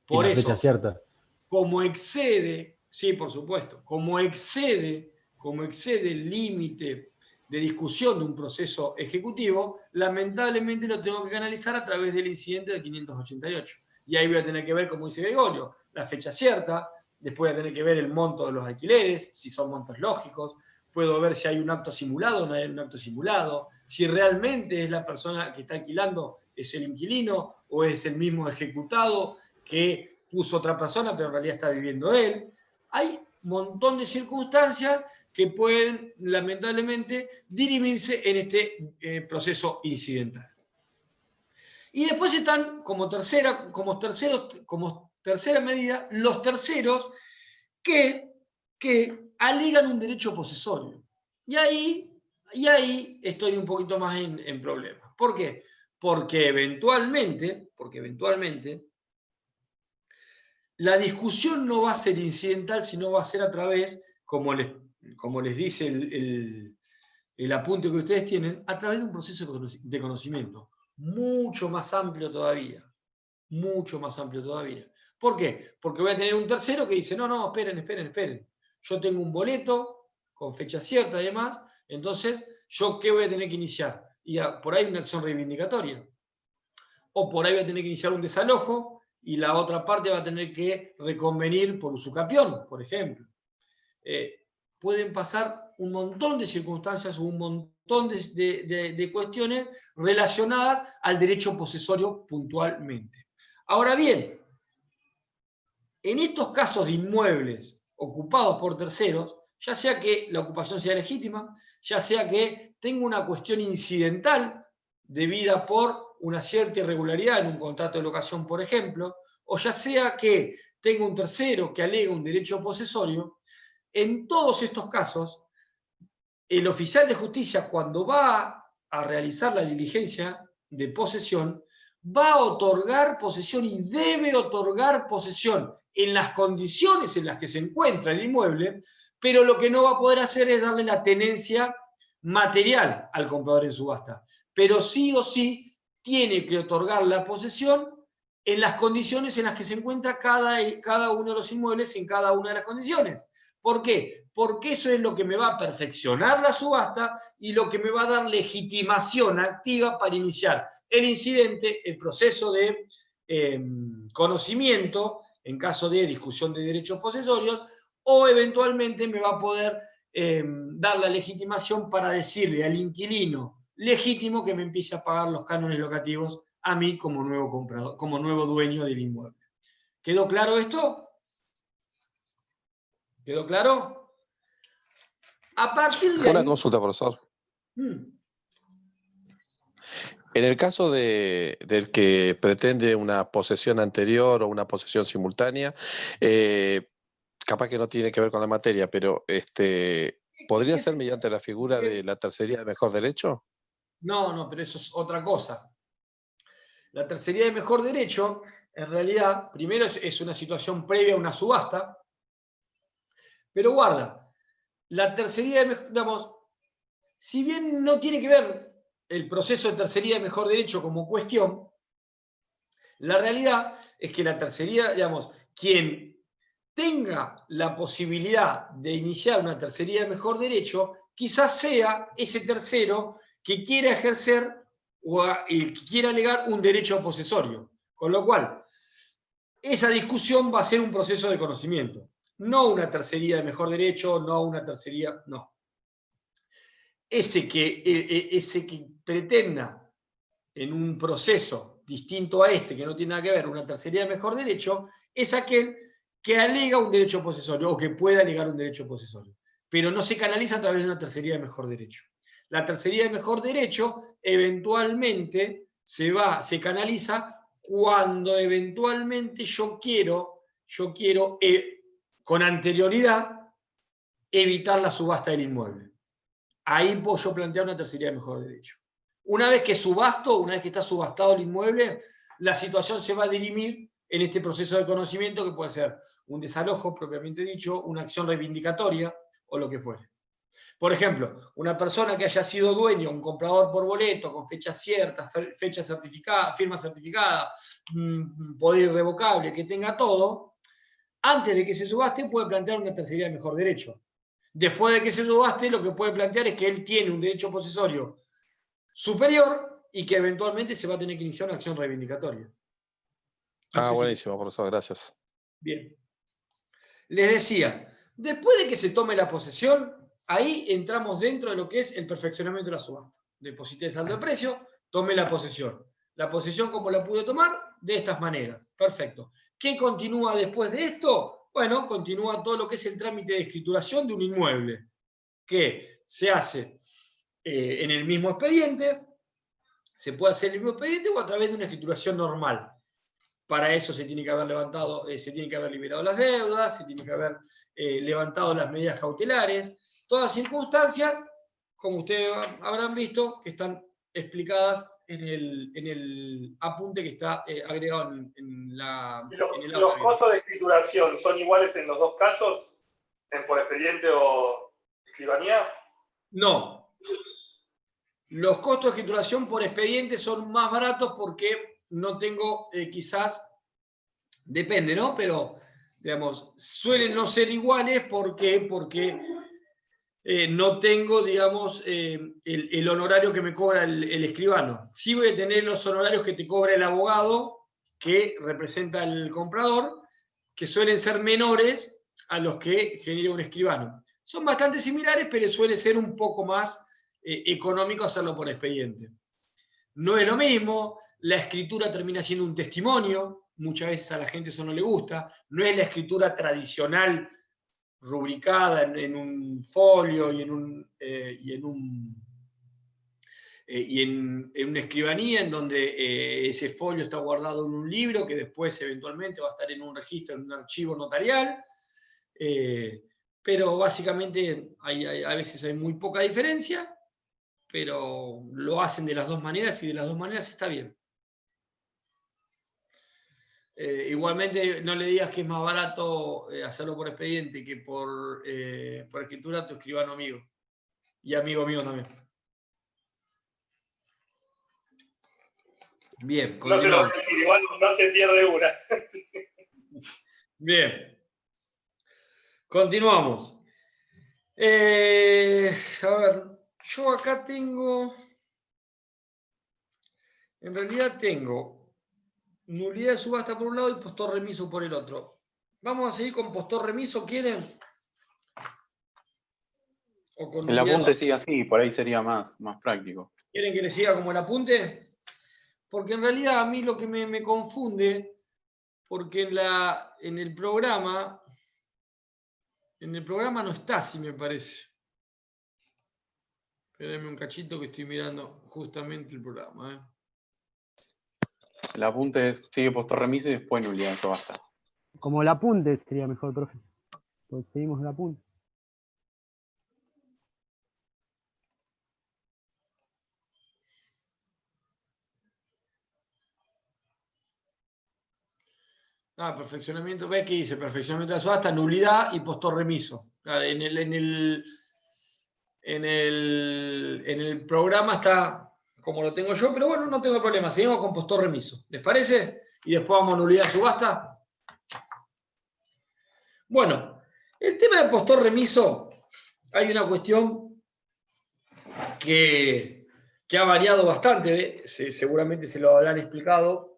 [SPEAKER 1] Por eso,
[SPEAKER 6] fecha cierta.
[SPEAKER 1] Como excede, sí, por supuesto, como excede el límite de discusión de un proceso ejecutivo, lamentablemente lo tengo que canalizar a través del incidente del 588. Y ahí voy a tener que ver, como dice Gregorio, la fecha cierta, después voy a tener que ver el monto de los alquileres, si son montos lógicos, puedo ver si hay un acto simulado o no hay un acto simulado, si realmente es la persona que está alquilando, es el inquilino o es el mismo ejecutado que puso otra persona, pero en realidad está viviendo él. Hay un montón de circunstancias que pueden, lamentablemente, dirimirse en este proceso incidental. Y después están, como tercera medida, los terceros que alegan un derecho posesorio. Y ahí estoy un poquito más en problemas. ¿Por qué? Porque eventualmente, la discusión no va a ser incidental, sino va a ser a través, como les dice el apunte que ustedes tienen, a través de un proceso de conocimiento mucho más amplio todavía. Mucho más amplio todavía. ¿Por qué? Porque voy a tener un tercero que dice, no, esperen. Yo tengo un boleto con fecha cierta y demás, entonces, ¿yo qué voy a tener que iniciar? Y por ahí una acción reivindicatoria. O por ahí voy a tener que iniciar un desalojo y la otra parte va a tener que reconvenir por usucapión, por ejemplo. Pueden pasar un montón de circunstancias o un montón de cuestiones relacionadas al derecho posesorio puntualmente. Ahora bien, en estos casos de inmuebles ocupados por terceros, ya sea que la ocupación sea legítima, ya sea que tenga una cuestión incidental debida por una cierta irregularidad en un contrato de locación, por ejemplo, o ya sea que tenga un tercero que alega un derecho posesorio, en todos estos casos, el oficial de justicia, cuando va a realizar la diligencia de posesión, va a otorgar posesión y debe otorgar posesión en las condiciones en las que se encuentra el inmueble, pero lo que no va a poder hacer es darle la tenencia material al comprador en subasta. Pero sí o sí tiene que otorgar la posesión en las condiciones en las que se encuentra cada uno de los inmuebles en cada una de las condiciones. ¿Por qué? Porque eso es lo que me va a perfeccionar la subasta y lo que me va a dar legitimación activa para iniciar el incidente, el proceso de conocimiento, en caso de discusión de derechos posesorios, o eventualmente me va a poder dar la legitimación para decirle al inquilino legítimo que me empiece a pagar los cánones locativos a mí como nuevo comprador, como nuevo dueño del inmueble. ¿Quedó claro esto? ¿Quedó claro? A partir de
[SPEAKER 10] Una
[SPEAKER 1] ahí...
[SPEAKER 10] consulta, profesor. En el caso del que pretende una posesión anterior o una posesión simultánea, capaz que no tiene que ver con la materia, pero ¿podría ser mediante la figura de la tercería de mejor derecho?
[SPEAKER 1] No, pero eso es otra cosa. La tercería de mejor derecho, en realidad, primero es una situación previa a una subasta, pero guarda, la tercería de mejor, digamos, si bien no tiene que ver el proceso de tercería de mejor derecho como cuestión, la realidad es que la tercería, digamos, quien tenga la posibilidad de iniciar una tercería de mejor derecho, quizás sea ese tercero que quiera ejercer o el que quiera alegar un derecho posesorio. Con lo cual, esa discusión va a ser un proceso de conocimiento, no una tercería de mejor derecho, no una tercería, no. Ese que pretenda en un proceso distinto a este, que no tiene nada que ver, una tercería de mejor derecho, es aquel que alega un derecho posesorio o que puede alegar un derecho posesorio, pero no se canaliza a través de una tercería de mejor derecho. La tercería de mejor derecho eventualmente se canaliza cuando eventualmente yo quiero con anterioridad evitar la subasta del inmueble. Ahí puedo yo plantear una tercería de mejor derecho. Una vez que está subastado el inmueble, la situación se va a dirimir en este proceso de conocimiento que puede ser un desalojo propiamente dicho, una acción reivindicatoria o lo que fuere. Por ejemplo, una persona que haya sido dueño, un comprador por boleto, con fecha cierta, fecha certificada, firma certificada, poder irrevocable, que tenga todo, antes de que se subaste puede plantear una tercería de mejor derecho. Después de que se subaste, lo que puede plantear es que él tiene un derecho posesorio superior y que eventualmente se va a tener que iniciar una acción reivindicatoria.
[SPEAKER 10] Buenísimo, profesor, gracias.
[SPEAKER 1] Bien. Les decía, después de que se tome la posesión, ahí entramos dentro de lo que es el perfeccionamiento de la subasta. Deposité el saldo de precio, tomé la posesión. La posesión, ¿cómo la pude tomar? De estas maneras. Perfecto. ¿Qué continúa después de esto? Bueno, continúa todo lo que es el trámite de escrituración de un inmueble, que se hace en el mismo expediente, se puede hacer en el mismo expediente o a través de una escrituración normal. Para eso se tiene que haber levantado, se tiene que haber liberado las deudas, se tiene que haber levantado las medidas cautelares, todas circunstancias, como ustedes habrán visto, que están explicadas en el apunte que está agregado en la...
[SPEAKER 3] ¿Los costos de escrituración son iguales en los dos casos? ¿En por expediente o escribanía?
[SPEAKER 1] No. Los costos de escrituración por expediente son más baratos porque no tengo, quizás, depende, ¿no? Pero, digamos, suelen no ser iguales. ¿Por qué? Porque no tengo, digamos, el honorario que me cobra el escribano. Sí voy a tener los honorarios que te cobra el abogado que representa al comprador, que suelen ser menores a los que genera un escribano. Son bastante similares, pero suele ser un poco más económico hacerlo por expediente. No es lo mismo, la escritura termina siendo un testimonio, muchas veces a la gente eso no le gusta, no es la escritura tradicional rubricada en un folio y en una escribanía en donde ese folio está guardado en un libro que después eventualmente va a estar en un registro, en un archivo notarial, pero básicamente a veces hay muy poca diferencia, pero lo hacen de las dos maneras y de las dos maneras está bien. Igualmente no le digas que es más barato hacerlo por expediente que por escritura a tu escribano amigo. Y amigo mío también. Bien,
[SPEAKER 3] no se lo decir, igual no se pierde una.
[SPEAKER 1] Bien. Continuamos. A ver, yo acá tengo, en realidad tengo nulidad de subasta por un lado y postor remiso por el otro. Vamos a seguir con postor remiso, ¿quieren? O con
[SPEAKER 5] El
[SPEAKER 1] nulidad.
[SPEAKER 5] apunte sigue así, por ahí sería más práctico.
[SPEAKER 1] ¿Quieren que le siga como el apunte? Porque en realidad a mí lo que me confunde, porque en el programa no está así, me parece. Espérenme un cachito que estoy mirando justamente el programa.
[SPEAKER 5] El apunte sigue postor remiso y después nulidad de subasta.
[SPEAKER 9] Como el apunte sería mejor, profe. Pues seguimos el apunte.
[SPEAKER 1] Perfeccionamiento, ¿ves qué dice? Perfeccionamiento de la subasta, nulidad y postor remiso. En el programa está como lo tengo yo, pero bueno, no tengo problema. Seguimos con postor remiso. ¿Les parece? Y después vamos a nulidad de subasta. Bueno, el tema de postor remiso, hay una cuestión que ha variado bastante, seguramente se lo habrán explicado,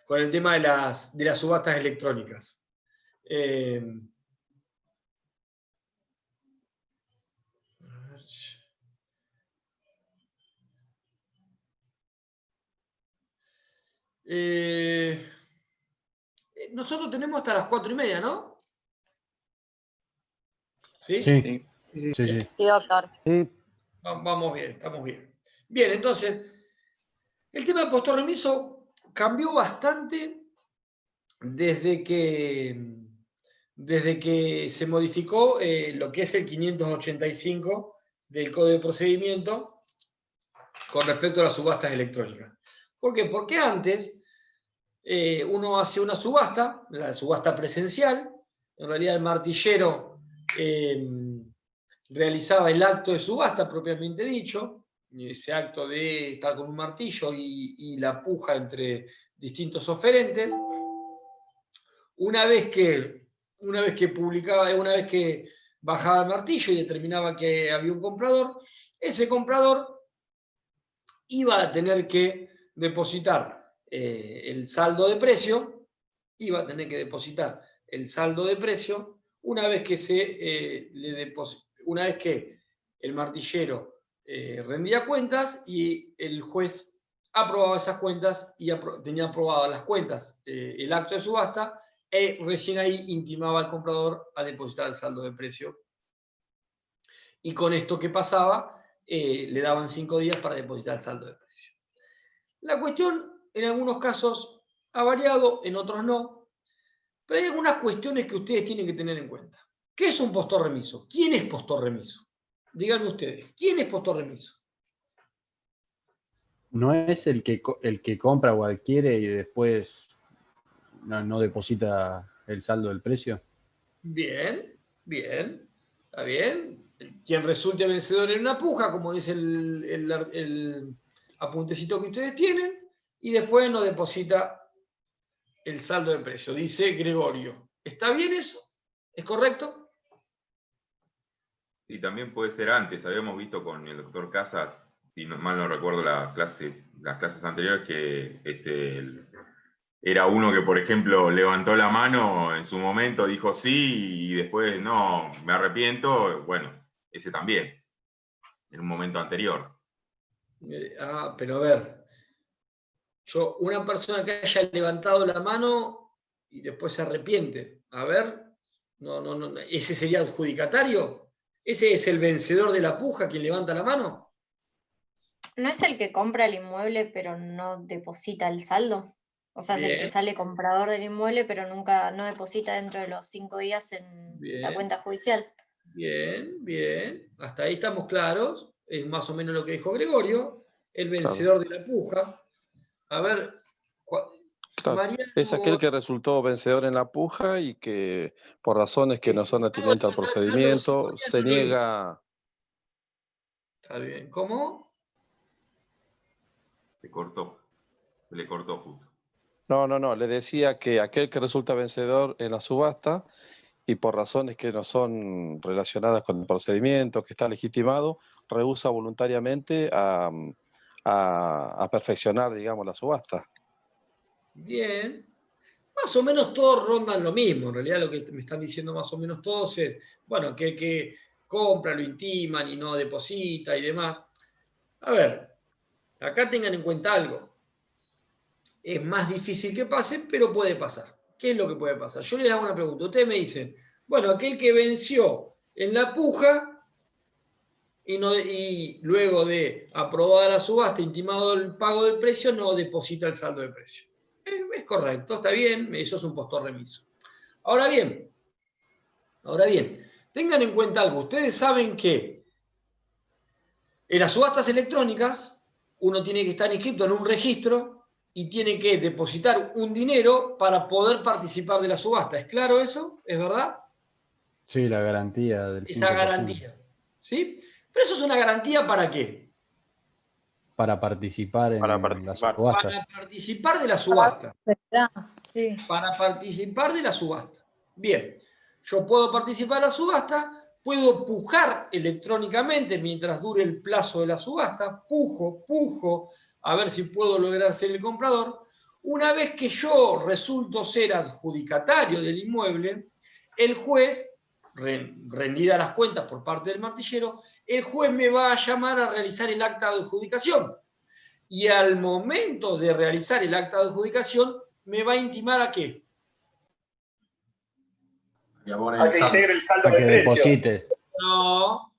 [SPEAKER 1] con el tema de las subastas electrónicas. Nosotros tenemos hasta las 4:30, ¿no? ¿Sí?
[SPEAKER 6] Sí, sí, sí.
[SPEAKER 2] Sí, doctor.
[SPEAKER 9] Sí.
[SPEAKER 1] Vamos bien, estamos bien. Bien, entonces, el tema de postor remiso cambió bastante desde que se modificó lo que es el 585 del Código de Procedimiento con respecto a las subastas electrónicas. ¿Por qué? Porque antes uno hacía una subasta, la subasta presencial, en realidad el martillero realizaba el acto de subasta propiamente dicho, ese acto de estar con un martillo y la puja entre distintos oferentes. Una vez que bajaba el martillo y determinaba que había un comprador, ese comprador iba a tener que depositar el saldo de precio, una vez que el martillero rendía cuentas y el juez aprobaba esas cuentas y tenía aprobadas las cuentas, el acto de subasta, recién ahí intimaba al comprador a depositar el saldo de precio. Y con esto que pasaba, le daban 5 días para depositar el saldo de precio. La cuestión, en algunos casos, ha variado, en otros no, pero hay algunas cuestiones que ustedes tienen que tener en cuenta. ¿Qué es un postor remiso? ¿Quién es postor remiso? Díganme ustedes, ¿quién es postor remiso?
[SPEAKER 6] ¿No es el que compra o adquiere y después no deposita el saldo del precio?
[SPEAKER 1] Bien, bien, está bien. Quien resulte vencedor en una puja, como dice el apuntecito que ustedes tienen, y después no deposita el saldo de precio, dice Gregorio. ¿Está bien eso? ¿Es correcto?
[SPEAKER 4] Y también puede ser antes. Habíamos visto con el doctor Casas, si mal no recuerdo las clases anteriores, que era uno que, por ejemplo, levantó la mano en su momento, dijo sí, y después no, me arrepiento. Bueno, ese también, en un momento anterior.
[SPEAKER 1] Pero a ver, una persona que haya levantado la mano y después se arrepiente, a ver, no, ¿ese sería adjudicatario? ¿Ese es el vencedor de la puja quien levanta la mano?
[SPEAKER 7] ¿No es el que compra el inmueble pero no deposita el saldo? O sea, es el que
[SPEAKER 1] Bien.
[SPEAKER 7] sale comprador del inmueble pero no deposita dentro de los 5 días en la
[SPEAKER 1] Bien.
[SPEAKER 7] cuenta judicial.
[SPEAKER 1] Bien, bien. Hasta ahí estamos claros. Es más o menos lo que dijo Gregorio, el
[SPEAKER 10] Claro,
[SPEAKER 1] vencedor de la puja. A ver,
[SPEAKER 10] claro.
[SPEAKER 1] Mariano.
[SPEAKER 10] Es aquel que resultó vencedor en la puja y que por razones que no son atinentes al procedimiento se niega.
[SPEAKER 1] Está bien. ¿Cómo?
[SPEAKER 4] Se le cortó justo.
[SPEAKER 10] No, le decía que aquel que resulta vencedor en la subasta y por razones que no son relacionadas con el procedimiento, que está legitimado, rehúsa voluntariamente a perfeccionar, digamos, la subasta.
[SPEAKER 1] Bien. Más o menos todos rondan lo mismo. En realidad lo que me están diciendo más o menos todos es, bueno, que el que compra lo intiman y no deposita y demás. A ver, acá tengan en cuenta algo. Es más difícil que pase, pero puede pasar. ¿Qué es lo que puede pasar? Yo les hago una pregunta. Ustedes me dicen, bueno, aquel que venció en la puja y luego de aprobada la subasta, intimado el pago del precio, no deposita el saldo de precio. Es correcto, está bien, eso es un postor remiso. Ahora bien, tengan en cuenta algo. Ustedes saben que en las subastas electrónicas uno tiene que estar inscrito en un registro y tiene que depositar un dinero para poder participar de la subasta. ¿Es claro eso? ¿Es verdad?
[SPEAKER 6] Sí, la garantía del 5%.
[SPEAKER 1] Esa garantía. ¿Sí? Pero eso es una garantía ¿para qué?
[SPEAKER 6] Para participar en la subasta.
[SPEAKER 1] Para participar de la subasta.
[SPEAKER 2] Sí.
[SPEAKER 1] Para participar de la subasta. Bien, yo puedo participar de la subasta, puedo pujar electrónicamente mientras dure el plazo de la subasta, pujo, a ver si puedo lograr ser el comprador. Una vez que yo resulto ser adjudicatario del inmueble, el juez, rendida las cuentas por parte del martillero, el juez me va a llamar a realizar el acta de adjudicación. Y al momento de realizar el acta de adjudicación, me va a intimar ¿a qué?
[SPEAKER 3] A que integre el saldo
[SPEAKER 6] A
[SPEAKER 3] de
[SPEAKER 6] que
[SPEAKER 3] precio.
[SPEAKER 6] deposite.
[SPEAKER 1] No.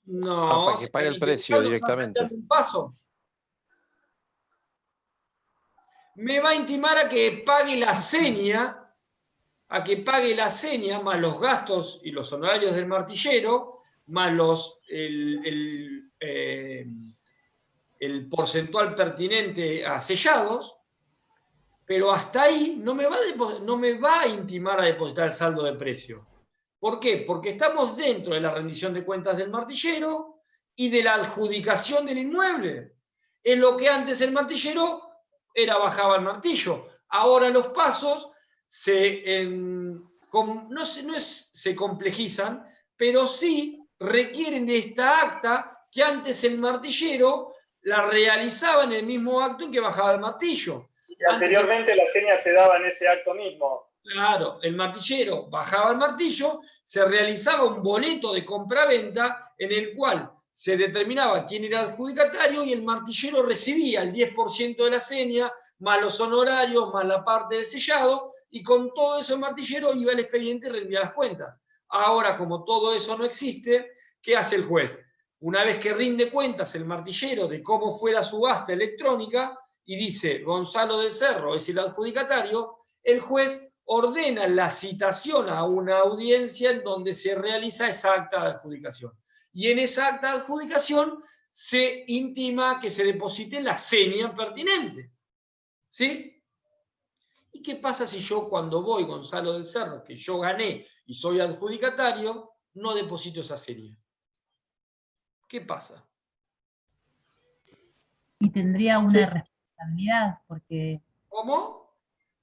[SPEAKER 10] Para que pague el precio directamente.
[SPEAKER 1] Un paso. Me va a intimar a que pague la seña, más los gastos y los honorarios del martillero, más el porcentual pertinente a sellados, pero hasta ahí no me va a intimar a depositar el saldo de precio. ¿Por qué? Porque estamos dentro de la rendición de cuentas del martillero y de la adjudicación del inmueble. En lo que antes el martillero bajaba el martillo. Ahora los pasos se complejizan, pero sí requieren de esta acta que antes el martillero la realizaba en el mismo acto en que bajaba el martillo.
[SPEAKER 3] Y anteriormente la seña se daba en ese acto mismo.
[SPEAKER 1] Claro, el martillero bajaba el martillo, se realizaba un boleto de compraventa en el cual se determinaba quién era el adjudicatario y el martillero recibía el 10% de la seña, más los honorarios, más la parte del sellado, y con todo eso el martillero iba al expediente y rendía las cuentas. Ahora, como todo eso no existe, ¿qué hace el juez? Una vez que rinde cuentas el martillero de cómo fue la subasta electrónica y dice Gonzalo del Cerro es el adjudicatario, el juez ordena la citación a una audiencia en donde se realiza esa acta de adjudicación. Y en esa acta de adjudicación se intima que se deposite la seña pertinente. ¿Sí? ¿Y qué pasa si yo cuando voy, Gonzalo del Cerro, que yo gané y soy adjudicatario, no deposito esa seña? ¿Qué pasa?
[SPEAKER 11] Y tendría una responsabilidad, porque...
[SPEAKER 1] ¿Cómo?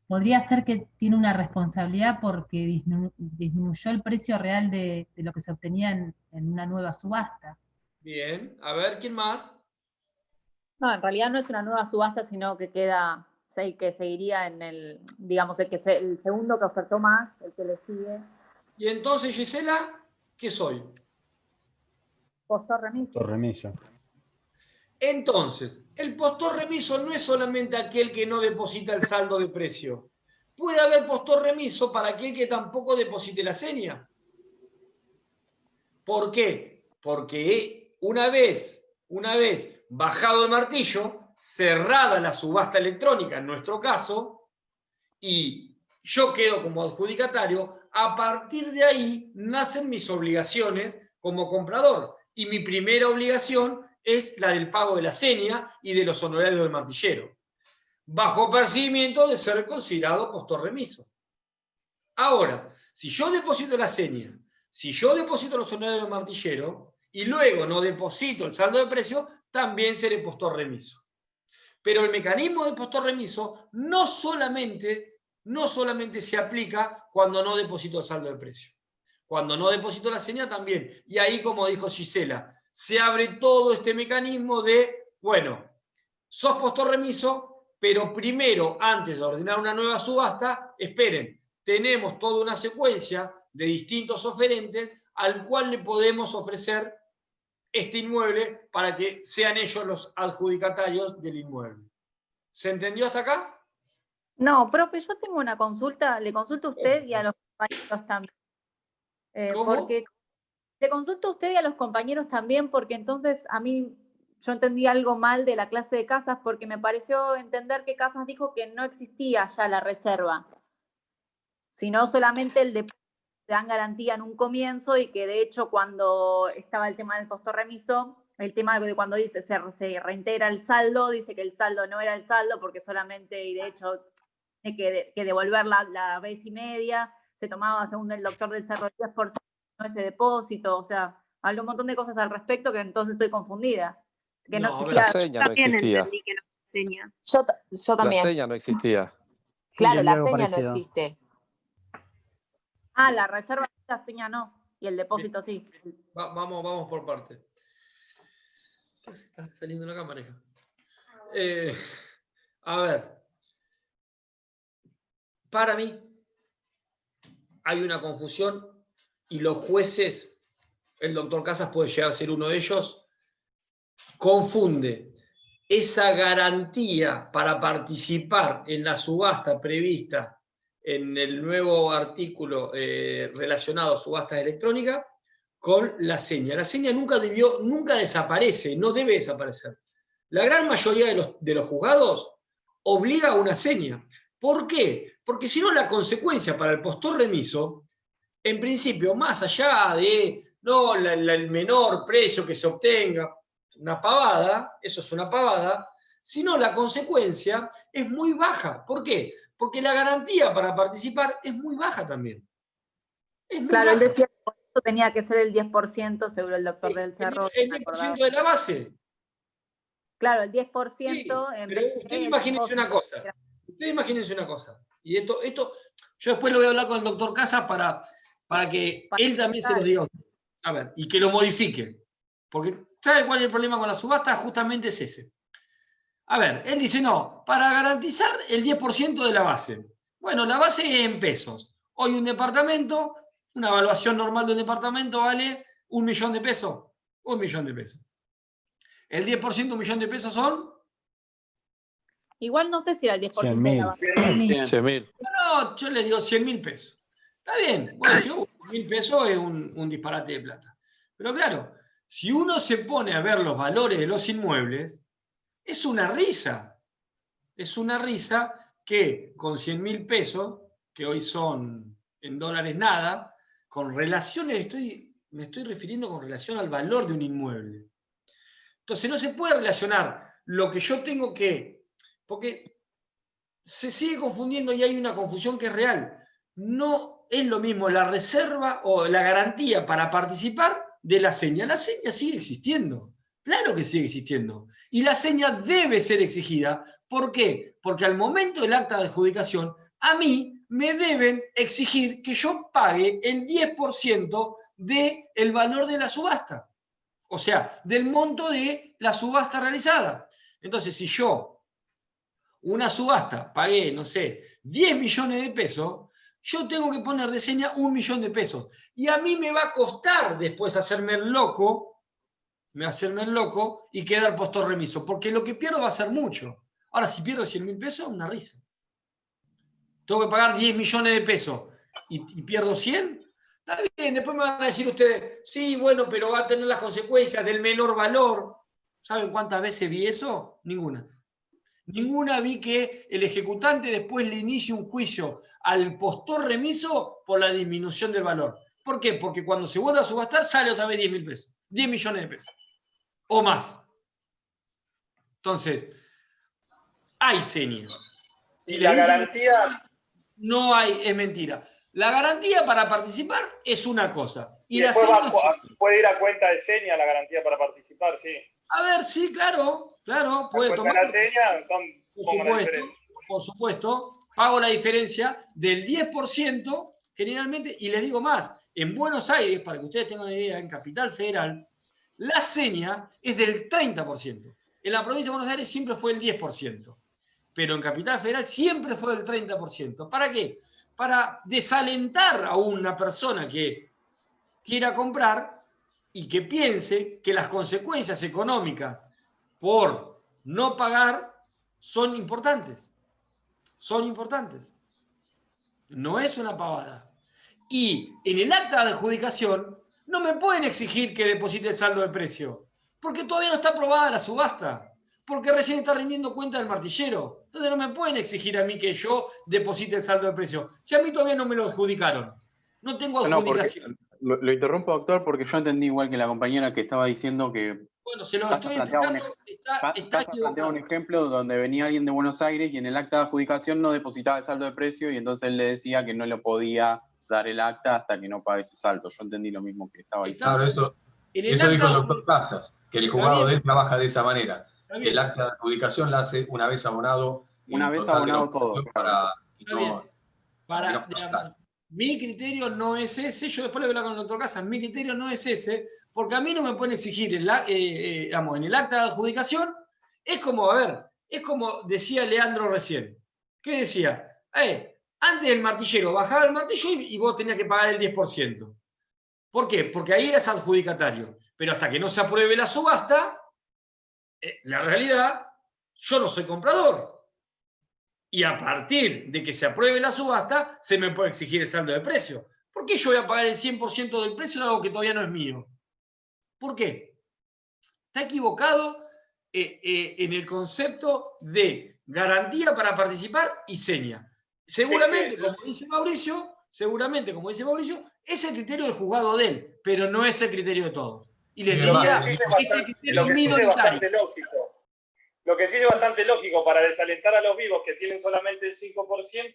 [SPEAKER 11] Podría ser que tiene una responsabilidad porque disminuyó el precio real de lo que se obtenía en una nueva subasta.
[SPEAKER 1] Bien, a ver, ¿quién más?
[SPEAKER 2] No, en realidad no es una nueva subasta, sino que queda el que seguiría en el, digamos, el segundo que ofertó más, el que le sigue.
[SPEAKER 1] Y entonces, Gisela, ¿qué soy?
[SPEAKER 2] Postor remiso.
[SPEAKER 6] Postor remiso.
[SPEAKER 1] Entonces, el postor remiso no es solamente aquel que no deposita el saldo de precio. Puede haber postor remiso para aquel que tampoco deposite la seña. ¿Por qué? Porque una vez bajado el martillo, cerrada la subasta electrónica en nuestro caso, y yo quedo como adjudicatario, a partir de ahí nacen mis obligaciones como comprador. Y mi primera obligación es la del pago de la seña y de los honorarios del martillero, bajo percibimiento de ser considerado postor remiso. Ahora, si yo deposito la seña, si yo deposito los honorarios del martillero y luego no deposito el saldo de precio, también seré postor remiso. Pero el mecanismo de postor remiso no solamente se aplica cuando no deposito el saldo de precio. Cuando no deposito la seña también. Y ahí, como dijo Gisela, se abre todo este mecanismo de, bueno, sos postor remiso, pero primero, antes de ordenar una nueva subasta, esperen, tenemos toda una secuencia de distintos oferentes al cual le podemos ofrecer este inmueble para que sean ellos los adjudicatarios del inmueble. ¿Se entendió hasta acá?
[SPEAKER 2] No, profe, yo tengo una consulta, le consulto a usted y a los compañeros también.
[SPEAKER 1] ¿Cómo?
[SPEAKER 2] Porque le consulto a usted y a los compañeros también, porque entonces a mí yo entendí algo mal de la clase de Casas, porque me pareció entender que Casas dijo que no existía ya la reserva, sino solamente el depósito te dan garantía en un comienzo, y que de hecho cuando estaba el tema del postor remiso, el tema de cuando dice se reintegra el saldo, dice que el saldo no era el saldo porque solamente, y de hecho hay que devolver la vez y media, se tomaba, según el doctor del Cerro, el 10% de ese depósito, o sea, habló un montón de cosas al respecto que entonces estoy confundida. Que no existía.
[SPEAKER 10] La seña no existía.
[SPEAKER 7] Entendí que no seña.
[SPEAKER 12] Yo también.
[SPEAKER 10] La seña no existía.
[SPEAKER 12] Claro,
[SPEAKER 9] Sí,
[SPEAKER 12] la
[SPEAKER 9] algo
[SPEAKER 12] seña no
[SPEAKER 9] parecido.
[SPEAKER 12] existe.
[SPEAKER 2] Ah, la reserva, la seña no, y el depósito sí.
[SPEAKER 1] Vamos por parte. ¿Qué se está saliendo la cámara, hija? A ver. Para mí hay una confusión y los jueces, el doctor Casas puede llegar a ser uno de ellos, confunde esa garantía para participar en la subasta prevista en el nuevo artículo relacionado a subastas electrónicas con la seña. La seña nunca desaparece, no debe desaparecer. La gran mayoría de los juzgados obliga a una seña. ¿Por qué? Porque si no, la consecuencia para el postor remiso, en principio, más allá de el menor precio que se obtenga, una pavada, eso es una pavada, sino la consecuencia es muy baja. ¿Por qué? Porque la garantía para participar es muy baja también. Es muy
[SPEAKER 2] Claro,
[SPEAKER 1] baja.
[SPEAKER 2] él decía que por eso tenía que ser el 10%, seguro el doctor del Cerro.
[SPEAKER 1] El 10% de la base.
[SPEAKER 2] Claro, el 10%
[SPEAKER 1] Sí,
[SPEAKER 2] en
[SPEAKER 1] pero
[SPEAKER 2] vez
[SPEAKER 1] usted
[SPEAKER 2] de
[SPEAKER 1] imagínense una cosa. Y esto yo después lo voy a hablar con el doctor Casas para que él también se lo diga. A ver, y que lo modifique. Porque, ¿sabe cuál es el problema con la subasta? Justamente es ese. A ver, él dice, no, para garantizar el 10% de la base. Bueno, la base es en pesos. Hoy un departamento, una evaluación normal de un departamento vale 1 millón de pesos. 1 millón de pesos. El 10% de 1 millón de pesos son...
[SPEAKER 2] Igual no sé si era el 10% de la base.
[SPEAKER 10] 100.000.
[SPEAKER 1] No, yo le digo 100.000 pesos. Está bien, bueno, si 1.000 pesos es un disparate de plata. Pero claro, si uno se pone a ver los valores de los inmuebles, es una risa. Es una risa que con 100.000 pesos, que hoy son en dólares nada, con relaciones, me estoy refiriendo con relación al valor de un inmueble. Entonces no se puede relacionar lo que yo tengo que... Porque se sigue confundiendo y hay una confusión que es real. No es lo mismo la reserva o la garantía para participar de la seña. La seña sigue existiendo. Claro que sigue existiendo. Y la seña debe ser exigida. ¿Por qué? Porque al momento del acta de adjudicación, a mí me deben exigir que yo pague el 10% del valor de la subasta. O sea, del monto de la subasta realizada. Entonces, si yo una subasta, pagué, no sé, 10 millones de pesos, yo tengo que poner de seña 1 millón de pesos. Y a mí me va a costar después hacerme el loco y quedar postor remiso, porque lo que pierdo va a ser mucho. Ahora, si pierdo 100.000 pesos, una risa. Tengo que pagar 10 millones de pesos y pierdo 100. Está bien, después me van a decir ustedes, sí, bueno, pero va a tener las consecuencias del menor valor. ¿Saben cuántas veces vi eso? Ninguna. Ninguna vi que el ejecutante después le inicie un juicio al postor remiso por la disminución del valor. ¿Por qué? Porque cuando se vuelve a subastar sale otra vez 10.000 pesos, 10 millones de pesos o más. Entonces, hay señas.
[SPEAKER 3] Y la garantía...
[SPEAKER 1] No hay, es mentira. La garantía para participar es una cosa. Y la
[SPEAKER 3] después
[SPEAKER 1] seña
[SPEAKER 3] puede ir a cuenta de seña la garantía para participar, sí.
[SPEAKER 1] A ver, sí, claro, puede tomar.
[SPEAKER 3] La seña
[SPEAKER 1] Por supuesto, pago la diferencia del 10%, generalmente, y les digo más, En Buenos Aires, para que ustedes tengan una idea, en Capital Federal, la seña es del 30%. En la provincia de Buenos Aires siempre fue el 10%. Pero en Capital Federal siempre fue del 30%. ¿Para qué? Para desalentar a una persona que quiera comprar y que piense que las consecuencias económicas por no pagar son importantes. Son importantes. No es una pavada. Y en el acta de adjudicación no me pueden exigir que deposite el saldo de precio, porque todavía no está aprobada la subasta, porque recién está rindiendo cuenta del martillero. Entonces no me pueden exigir a mí que yo deposite el saldo de precio, si a mí todavía no me lo adjudicaron. No tengo adjudicación.
[SPEAKER 5] Lo interrumpo, doctor, porque yo entendí igual que la compañera que estaba diciendo que
[SPEAKER 1] Bueno, se lo
[SPEAKER 5] Casa
[SPEAKER 1] estoy
[SPEAKER 5] planteaba
[SPEAKER 1] explicando, está
[SPEAKER 5] Casa planteaba un
[SPEAKER 1] equivocado.
[SPEAKER 5] ejemplo donde venía alguien de Buenos Aires y en el acta de adjudicación no depositaba el saldo de precio y entonces él le decía que no le podía dar el acta hasta que no pague ese saldo. Yo entendí lo mismo que estaba diciendo.
[SPEAKER 12] Claro, eso dijo el doctor Casas, que el juzgado de él trabaja de esa manera. Que el acta de adjudicación la hace una vez abonado.
[SPEAKER 5] Una vez abonado todo.
[SPEAKER 12] Para,
[SPEAKER 1] Está bien. Digamos, mi criterio no es ese, yo después le voy a hablar con el doctor Casas, mi criterio no es ese, porque a mí no me pueden exigir en el acta de adjudicación, es como, a ver, es como decía Leandro recién. ¿Qué decía? Antes el martillero bajaba el martillo y vos tenías que pagar el 10%. ¿Por qué? Porque ahí eras adjudicatario. Pero hasta que no se apruebe la subasta, la realidad, yo no soy comprador. Y a partir de que se apruebe la subasta, se me puede exigir el saldo de precio. ¿Por qué yo voy a pagar el 100% del precio de algo que todavía no es mío? ¿Por qué? Está equivocado en el concepto de garantía para participar y seña. Seguramente, como dice Mauricio, es el criterio del juzgado de él, pero no es el criterio de todos. Y les diría, es el criterio minoritario.
[SPEAKER 3] Lo que sí es bastante lógico para desalentar a los vivos que tienen solamente el 5%,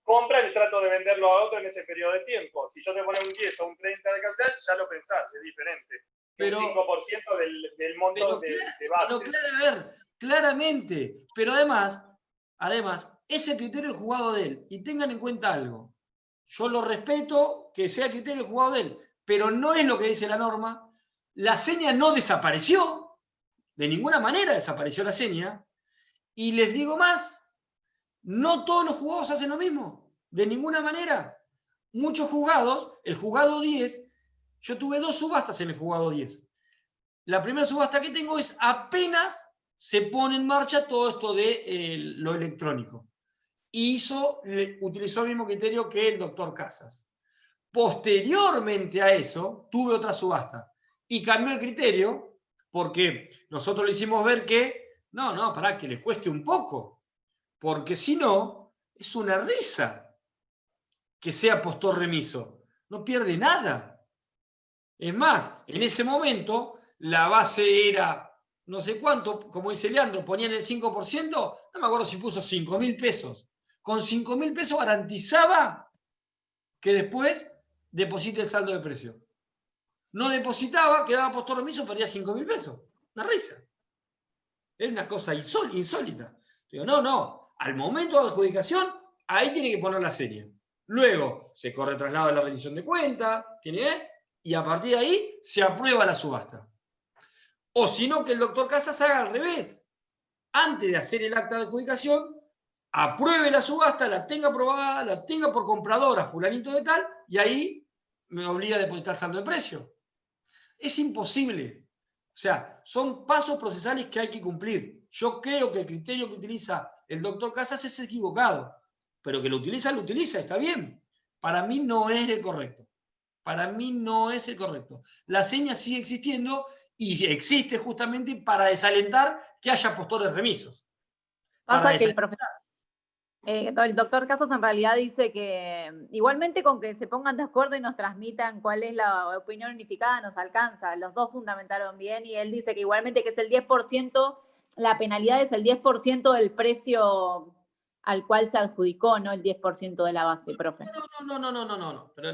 [SPEAKER 3] compran y trato de venderlo a otro en ese periodo de tiempo. Si yo te pongo un 10 o un 30 de capital, ya lo pensás, es diferente.
[SPEAKER 1] Pero,
[SPEAKER 3] un 5% del monto de base.
[SPEAKER 1] Pero claramente, pero además, es el criterio del juzgado de él. Y tengan en cuenta algo. Yo lo respeto, que sea el criterio del juzgado de él, pero no es lo que dice la norma. La seña no desapareció. De ninguna manera desapareció la seña. Y les digo más, no todos los juzgados hacen lo mismo. De ninguna manera. Muchos juzgados, el juzgado 10, yo tuve 2 subastas en el juzgado 10. La primera subasta que tengo es apenas se pone en marcha todo esto de lo electrónico. Y utilizó el mismo criterio que el doctor Casas. Posteriormente a eso, tuve otra subasta. Y cambió el criterio porque nosotros le hicimos ver que, pará, que les cueste un poco. Porque si no, es una risa que sea postor remiso. No pierde nada. Es más, en ese momento, la base era no sé cuánto, como dice Leandro, ponían el 5%, no me acuerdo si puso 5.000 pesos. Con 5.000 pesos garantizaba que después deposite el saldo de precio. No depositaba, quedaba postor remiso, perdía 5.000 pesos. Una risa. Era una cosa insólita. Digo, no. Al momento de la adjudicación, ahí tiene que poner la serie. Luego se corre traslado de la rendición de cuenta, y a partir de ahí se aprueba la subasta. O si no, que el doctor Casas haga al revés. Antes de hacer el acta de adjudicación, apruebe la subasta, la tenga aprobada, la tenga por compradora, fulanito de tal, y ahí me obliga a depositar saldo de precio. Es imposible. O sea, son pasos procesales que hay que cumplir. Yo creo que el criterio que utiliza el doctor Casas es equivocado, pero que lo utiliza, está bien. Para mí no es el correcto. La seña sigue existiendo y existe justamente para desalentar que haya postores remisos.
[SPEAKER 2] Pasa que el doctor Casas en realidad dice que igualmente con que se pongan de acuerdo y nos transmitan cuál es la opinión unificada nos alcanza. Los dos fundamentaron bien y él dice que igualmente que es el 10%, la penalidad es el 10% del precio al cual se adjudicó, no el 10% de la base, profe.
[SPEAKER 1] No. Pero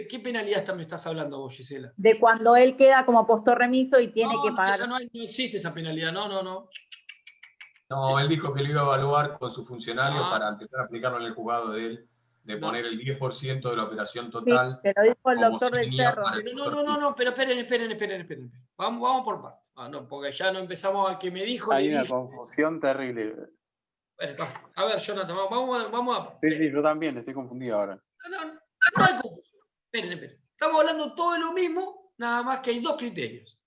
[SPEAKER 1] ¿qué penalidad me estás hablando vos, Gisela?
[SPEAKER 2] De cuando él queda como postor remiso y tiene que pagar.
[SPEAKER 1] No existe esa penalidad, no.
[SPEAKER 12] No, él dijo que lo iba a evaluar con su funcionario para empezar a aplicarlo en el juzgado de él. de
[SPEAKER 1] No.
[SPEAKER 12] poner el 10% de la operación total.
[SPEAKER 2] Que lo dijo el
[SPEAKER 12] como
[SPEAKER 2] doctor del
[SPEAKER 12] seña
[SPEAKER 2] Cerro.
[SPEAKER 12] para el
[SPEAKER 1] No, pero esperen. Vamos por partes. No, porque ya no empezamos a que me dijo.
[SPEAKER 5] Hay
[SPEAKER 1] le
[SPEAKER 5] una
[SPEAKER 1] dije.
[SPEAKER 5] confusión terrible.
[SPEAKER 1] A ver, Jonathan, vamos a.
[SPEAKER 5] Sí, yo también estoy confundido ahora.
[SPEAKER 1] No hay confusión. Esperen. Estamos hablando todo de lo mismo, nada más que hay dos criterios.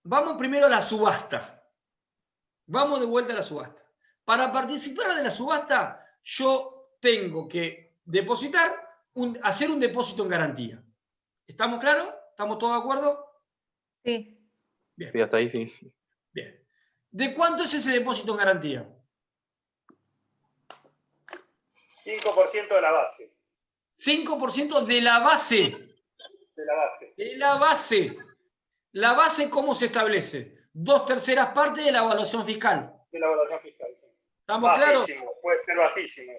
[SPEAKER 1] Vamos primero a la subasta. Vamos de vuelta a la subasta. Para participar de la subasta, yo tengo que depositar, hacer un depósito en garantía. ¿Estamos claros? ¿Estamos todos de acuerdo?
[SPEAKER 2] Sí.
[SPEAKER 1] Bien.
[SPEAKER 5] Sí, hasta ahí sí.
[SPEAKER 1] Bien. ¿De cuánto es ese depósito en garantía?
[SPEAKER 3] 5% de la base.
[SPEAKER 1] 5% de la base.
[SPEAKER 3] De la base.
[SPEAKER 1] De la base. ¿La base cómo se establece? 2/3 partes de la evaluación fiscal.
[SPEAKER 3] De la evaluación fiscal. Sí.
[SPEAKER 1] ¿Estamos claros?
[SPEAKER 3] Bajísimo, puede ser bajísimo.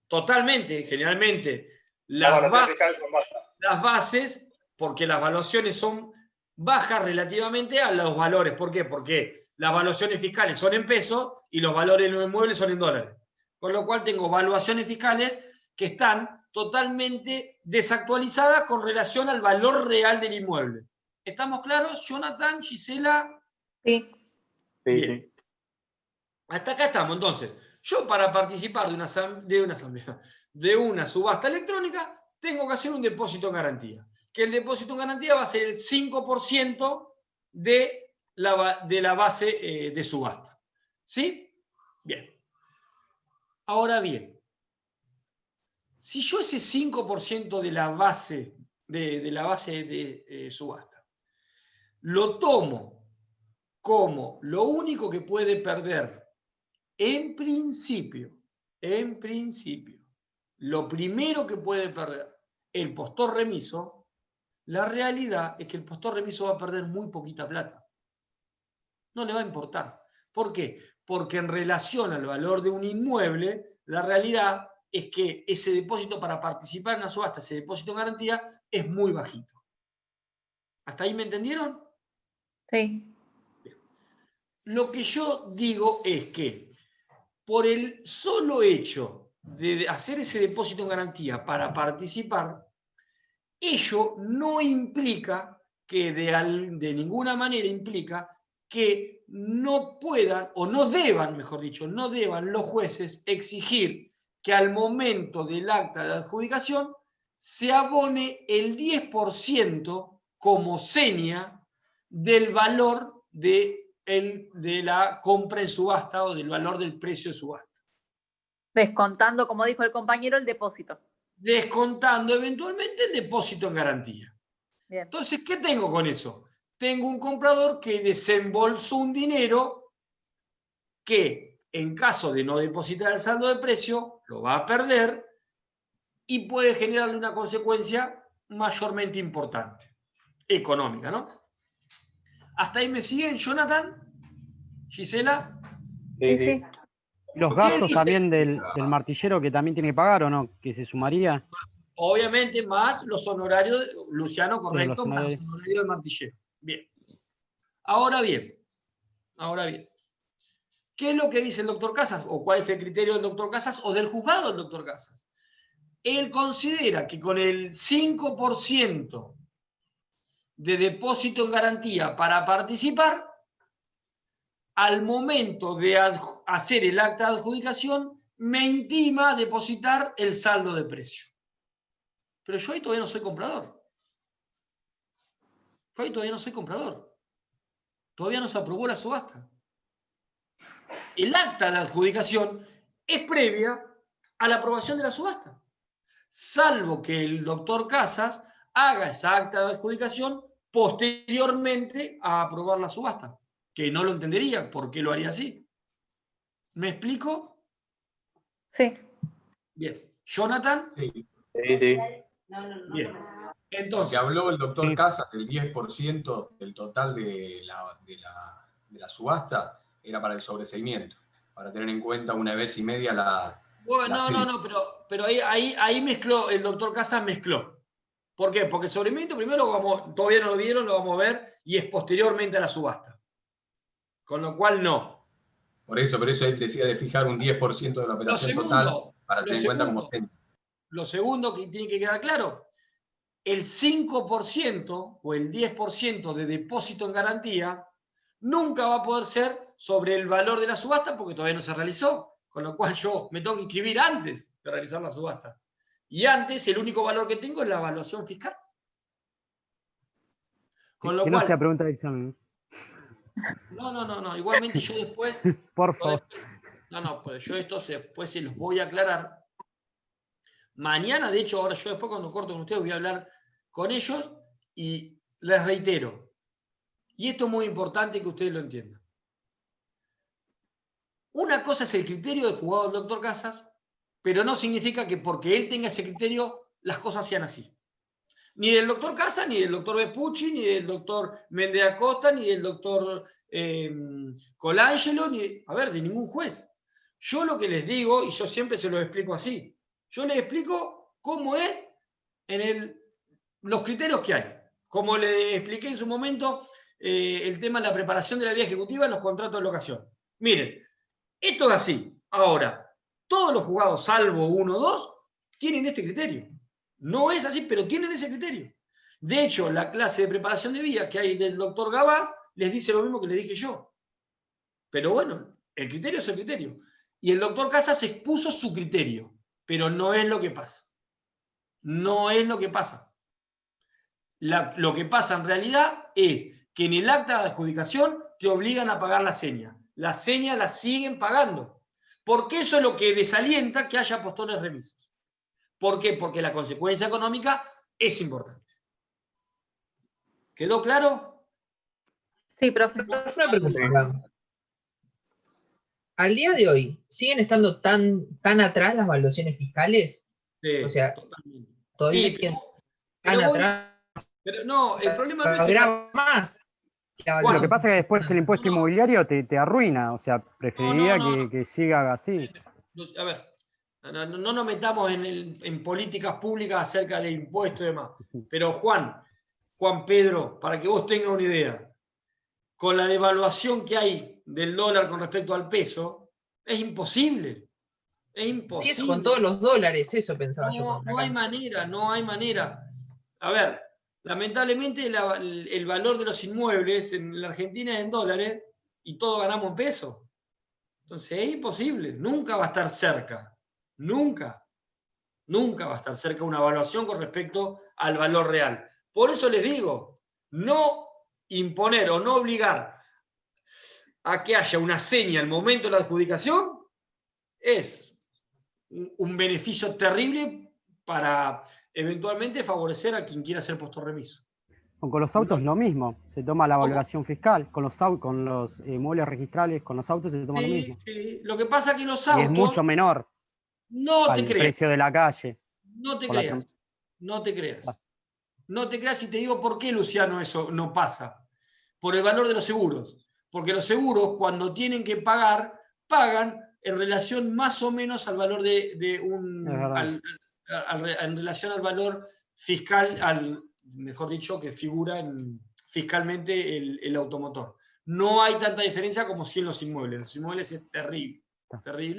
[SPEAKER 1] Totalmente, generalmente.
[SPEAKER 3] La evaluación fiscal son bajas.
[SPEAKER 1] Las bases, porque las valuaciones son bajas relativamente a los valores. ¿Por qué? Porque las valuaciones fiscales son en pesos y los valores de los inmuebles son en dólares. Con lo cual tengo valuaciones fiscales que están totalmente desactualizadas con relación al valor real del inmueble. ¿Estamos claros, Jonathan, Gisela?
[SPEAKER 2] Sí.
[SPEAKER 1] Bien. Hasta acá estamos. Entonces, yo para participar de una subasta electrónica, tengo que hacer un depósito en garantía. Que el depósito en garantía va a ser el 5% de la base de subasta. ¿Sí? Bien. Ahora bien, si yo ese 5% de la base de subasta lo tomo como lo único que puede perder en principio, lo primero que puede perder el postor remiso, la realidad es que el postor remiso va a perder muy poquita plata. No le va a importar. ¿Por qué? Porque en relación al valor de un inmueble, la realidad es que ese depósito para participar en la subasta, ese depósito en garantía, es muy bajito. ¿Hasta ahí me entendieron?
[SPEAKER 2] Sí.
[SPEAKER 1] Lo que yo digo es que por el solo hecho de hacer ese depósito en garantía para participar, ello no implica que de ninguna manera implica que no puedan, o no deban, mejor dicho, no deban los jueces exigir que al momento del acta de adjudicación se abone el 10% como seña del valor de la compra en subasta o del valor del precio de subasta.
[SPEAKER 2] Descontando, como dijo el compañero, el depósito.
[SPEAKER 1] Descontando eventualmente el depósito en garantía.
[SPEAKER 2] Bien.
[SPEAKER 1] Entonces, ¿qué tengo con eso? Tengo un comprador que desembolsó un dinero que, en caso de no depositar el saldo de precio, lo va a perder y puede generarle una consecuencia mayormente importante, económica, ¿no? ¿Hasta ahí me siguen, Jonathan? ¿Gisela?
[SPEAKER 9] Sí. Los gastos también del martillero que también tiene que pagar, ¿o no? Que se sumaría.
[SPEAKER 1] Obviamente, más los honorarios, Luciano, correcto,
[SPEAKER 9] Sí,
[SPEAKER 1] más los honorarios del martillero. Bien. Ahora bien. ¿Qué es lo que dice el doctor Casas? ¿O cuál es el criterio del doctor Casas o del juzgado del doctor Casas? Él considera que con el 5% de depósito en garantía para participar, al momento de hacer el acta de adjudicación, me intima a depositar el saldo de precio. Pero yo ahí todavía no soy comprador. Todavía no se aprobó la subasta. El acta de adjudicación es previa a la aprobación de la subasta. Salvo que el doctor Casas haga esa acta de adjudicación posteriormente a aprobar la subasta. Que no lo entendería, ¿por qué lo haría así? ¿Me explico?
[SPEAKER 2] Sí.
[SPEAKER 1] Bien. ¿Jonathan?
[SPEAKER 12] Sí.
[SPEAKER 1] Bien. Entonces,
[SPEAKER 12] Lo que habló el doctor Casas del 10% del total de la subasta era para el sobreseimiento, para tener en cuenta una vez y media la...
[SPEAKER 1] Bueno, no, pero ahí mezcló, el doctor Casas mezcló. ¿Por qué? Porque el sobreseimiento primero todavía no lo vieron, lo vamos a ver, y es posteriormente a la subasta. Con lo cual no.
[SPEAKER 12] Por eso él decía de fijar un 10% de la operación total para tener en cuenta como gente.
[SPEAKER 1] Lo segundo que tiene que quedar claro, el 5% o el 10% de depósito en garantía nunca va a poder ser sobre el valor de la subasta porque todavía no se realizó, con lo cual yo me tengo que inscribir antes de realizar la subasta. Y antes el único valor que tengo es la evaluación fiscal. Con lo
[SPEAKER 9] que
[SPEAKER 1] cual,
[SPEAKER 9] no sea pregunta de examen.
[SPEAKER 1] No. Igualmente yo después...
[SPEAKER 9] Por favor.
[SPEAKER 1] Pues yo esto después se los voy a aclarar. Mañana, de hecho, ahora yo después cuando corto con ustedes voy a hablar con ellos y les reitero. Y esto es muy importante que ustedes lo entiendan. Una cosa es el criterio del juzgado del doctor Casas, pero no significa que porque él tenga ese criterio las cosas sean así. Ni del doctor Casas, ni del doctor Vespucci, ni del doctor Méndez Acosta, ni del doctor Colangelo, de ningún juez. Yo lo que les digo, y yo siempre se lo explico así, yo les explico cómo es los criterios que hay. Como le expliqué en su momento, el tema de la preparación de la vía ejecutiva en los contratos de locación. Miren, esto es así. Ahora, todos los juzgados, salvo 1 o 2, tienen este criterio. No es así, pero tienen ese criterio. De hecho, la clase de preparación de vía que hay del doctor Gabás les dice lo mismo que les dije yo. Pero bueno, el criterio es el criterio. Y el doctor Casas expuso su criterio, pero no es lo que pasa. No es lo que pasa. Lo que pasa en realidad es que en el acta de adjudicación te obligan a pagar la seña. La seña la siguen pagando. Porque eso es lo que desalienta que haya postores remisos. ¿Por qué? Porque la consecuencia económica es importante. ¿Quedó claro?
[SPEAKER 2] Sí, profe.
[SPEAKER 13] Una pregunta. Al día de hoy, ¿siguen estando tan atrás las evaluaciones fiscales?
[SPEAKER 1] Sí,
[SPEAKER 13] o sea,
[SPEAKER 1] totalmente.
[SPEAKER 13] todavía
[SPEAKER 1] Sí,
[SPEAKER 13] siguen tan atrás.
[SPEAKER 1] Pero no, el problema no es que...
[SPEAKER 13] Agrava más.
[SPEAKER 9] Lo que pasa es que después el impuesto inmobiliario te arruina, o sea, preferiría que siga así.
[SPEAKER 1] A ver, no nos metamos en políticas públicas acerca de impuestos y demás. Pero Juan Pedro, para que vos tengas una idea, con la devaluación que hay del dólar con respecto al peso, es imposible. Es imposible.
[SPEAKER 13] Sí, eso con todos los dólares, eso pensaba yo.
[SPEAKER 1] No hay manera. A ver, lamentablemente el valor de los inmuebles en la Argentina es en dólares y todos ganamos en pesos. Entonces es imposible, nunca va a estar cerca. Nunca va a estar cerca una evaluación con respecto al valor real. Por eso les digo, no imponer o no obligar a que haya una seña al momento de la adjudicación es un beneficio terrible para eventualmente favorecer a quien quiera ser postor remiso.
[SPEAKER 9] Con los autos lo mismo, se toma la valoración fiscal, con los muebles registrales, con los autos se toma lo mismo.
[SPEAKER 1] Sí. Lo que pasa es que los autos...
[SPEAKER 9] Y es mucho menor
[SPEAKER 1] al
[SPEAKER 9] precio de la calle.
[SPEAKER 1] No te creas. No te creas y te digo por qué, Luciano, eso no pasa. Por el valor de los seguros. Porque los seguros, cuando tienen que pagar, pagan en relación más o menos al valor en relación al valor fiscal, mejor dicho, que figura fiscalmente el automotor. No hay tanta diferencia como si en los inmuebles. Los inmuebles es terrible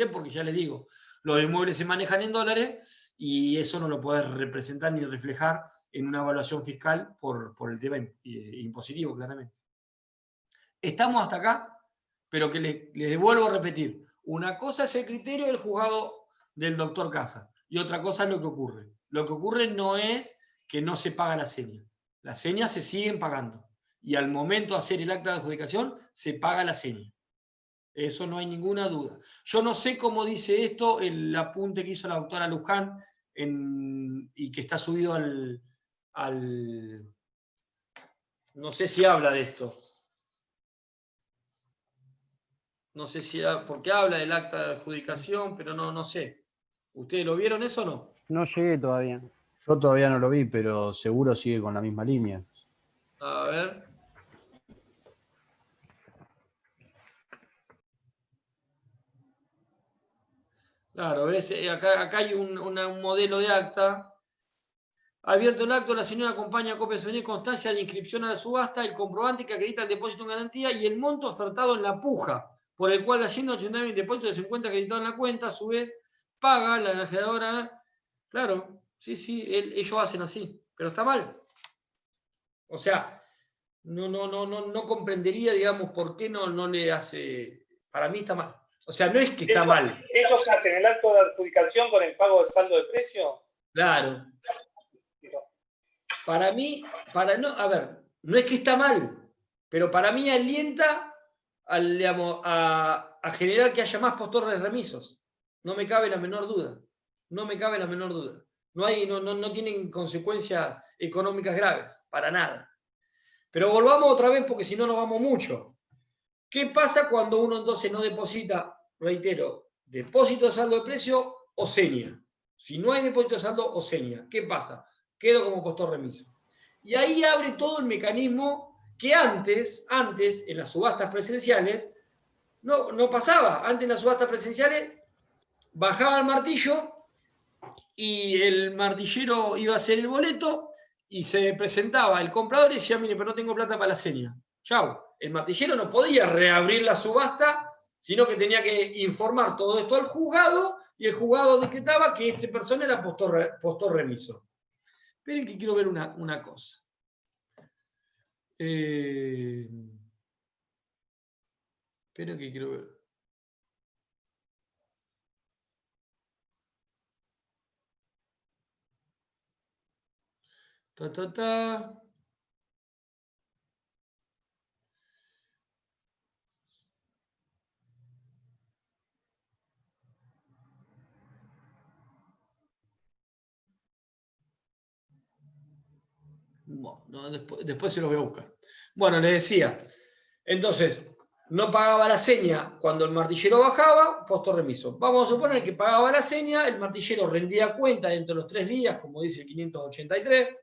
[SPEAKER 1] porque ya les digo, los inmuebles se manejan en dólares y eso no lo puedes representar ni reflejar en una evaluación fiscal por el tema impositivo, claramente. Estamos hasta acá, pero que les vuelvo a repetir. Una cosa es el criterio del juzgado del doctor Casas y otra cosa es lo que ocurre. Lo que ocurre no es que no se paga la seña. Las señas se siguen pagando y al momento de hacer el acta de adjudicación se paga la seña. Eso no hay ninguna duda. Yo no sé cómo dice esto el apunte que hizo la doctora Luján y que está subido al... No sé si habla de esto. No sé si... Porque habla del acta de adjudicación, pero no sé. ¿Ustedes lo vieron eso o no?
[SPEAKER 9] No llegué todavía.
[SPEAKER 6] Yo todavía no lo vi, pero seguro sigue con la misma línea.
[SPEAKER 1] A ver... Claro, ¿ves? Acá hay un modelo de acta. Abierto el acto, la señora acompaña a copia de souvenir, constancia de inscripción a la subasta, el comprobante que acredita el depósito en garantía y el monto ofertado en la puja por el cual haciendo 80.000 depósitos de 50 acreditados en la cuenta, a su vez, paga la enajenadora. Claro, sí, ellos hacen así, pero está mal. O sea, no comprendería, digamos, por qué no le hace. Para mí está mal. O sea, no es que está mal.
[SPEAKER 3] ¿Ellos hacen el acto de adjudicación con el pago del saldo de precio?
[SPEAKER 1] Claro. Para mí, a ver, no es que está mal, pero para mí alienta digamos, a generar que haya más postores remisos. No me cabe la menor duda. No me cabe la menor duda. No tienen consecuencias económicas graves, para nada. Pero volvamos otra vez porque si no nos vamos mucho. ¿Qué pasa cuando uno entonces no deposita, reitero, depósito de saldo de precio o seña? Si no hay depósito de saldo o seña, ¿qué pasa? Quedo como postor remiso. Y ahí abre todo el mecanismo que antes en las subastas presenciales, no pasaba. Antes en las subastas presenciales bajaba el martillo y el martillero iba a hacer el boleto y se presentaba el comprador y decía, mire, pero no tengo plata para la seña. Chau. El martillero no podía reabrir la subasta, sino que tenía que informar todo esto al juzgado y el juzgado decretaba que esta persona era postor remiso. Esperen que quiero ver una cosa. Esperen que quiero ver. Bueno, después se los voy a buscar. Bueno, les decía, entonces, no pagaba la seña cuando el martillero bajaba, postor remiso. Vamos a suponer que pagaba la seña, el martillero rendía cuenta dentro de los 3 días, como dice el 583,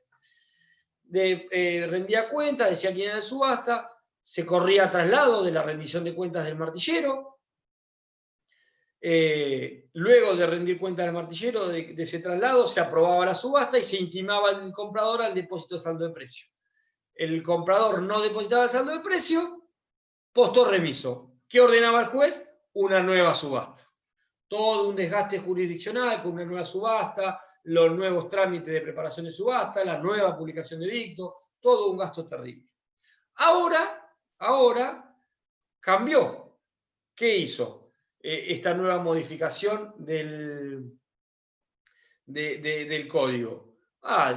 [SPEAKER 1] rendía cuenta, decía quién era el subasta, se corría traslado de la rendición de cuentas del martillero. Luego de rendir cuenta del martillero de ese traslado, se aprobaba la subasta y se intimaba al comprador al depósito de saldo de precio. El comprador no depositaba el saldo de precio, postor remiso. ¿Qué ordenaba el juez? Una nueva subasta. Todo un desgaste jurisdiccional con una nueva subasta, los nuevos trámites de preparación de subasta, la nueva publicación de edicto, todo un gasto terrible. Ahora cambió. ¿Qué hizo? Esta nueva modificación del código.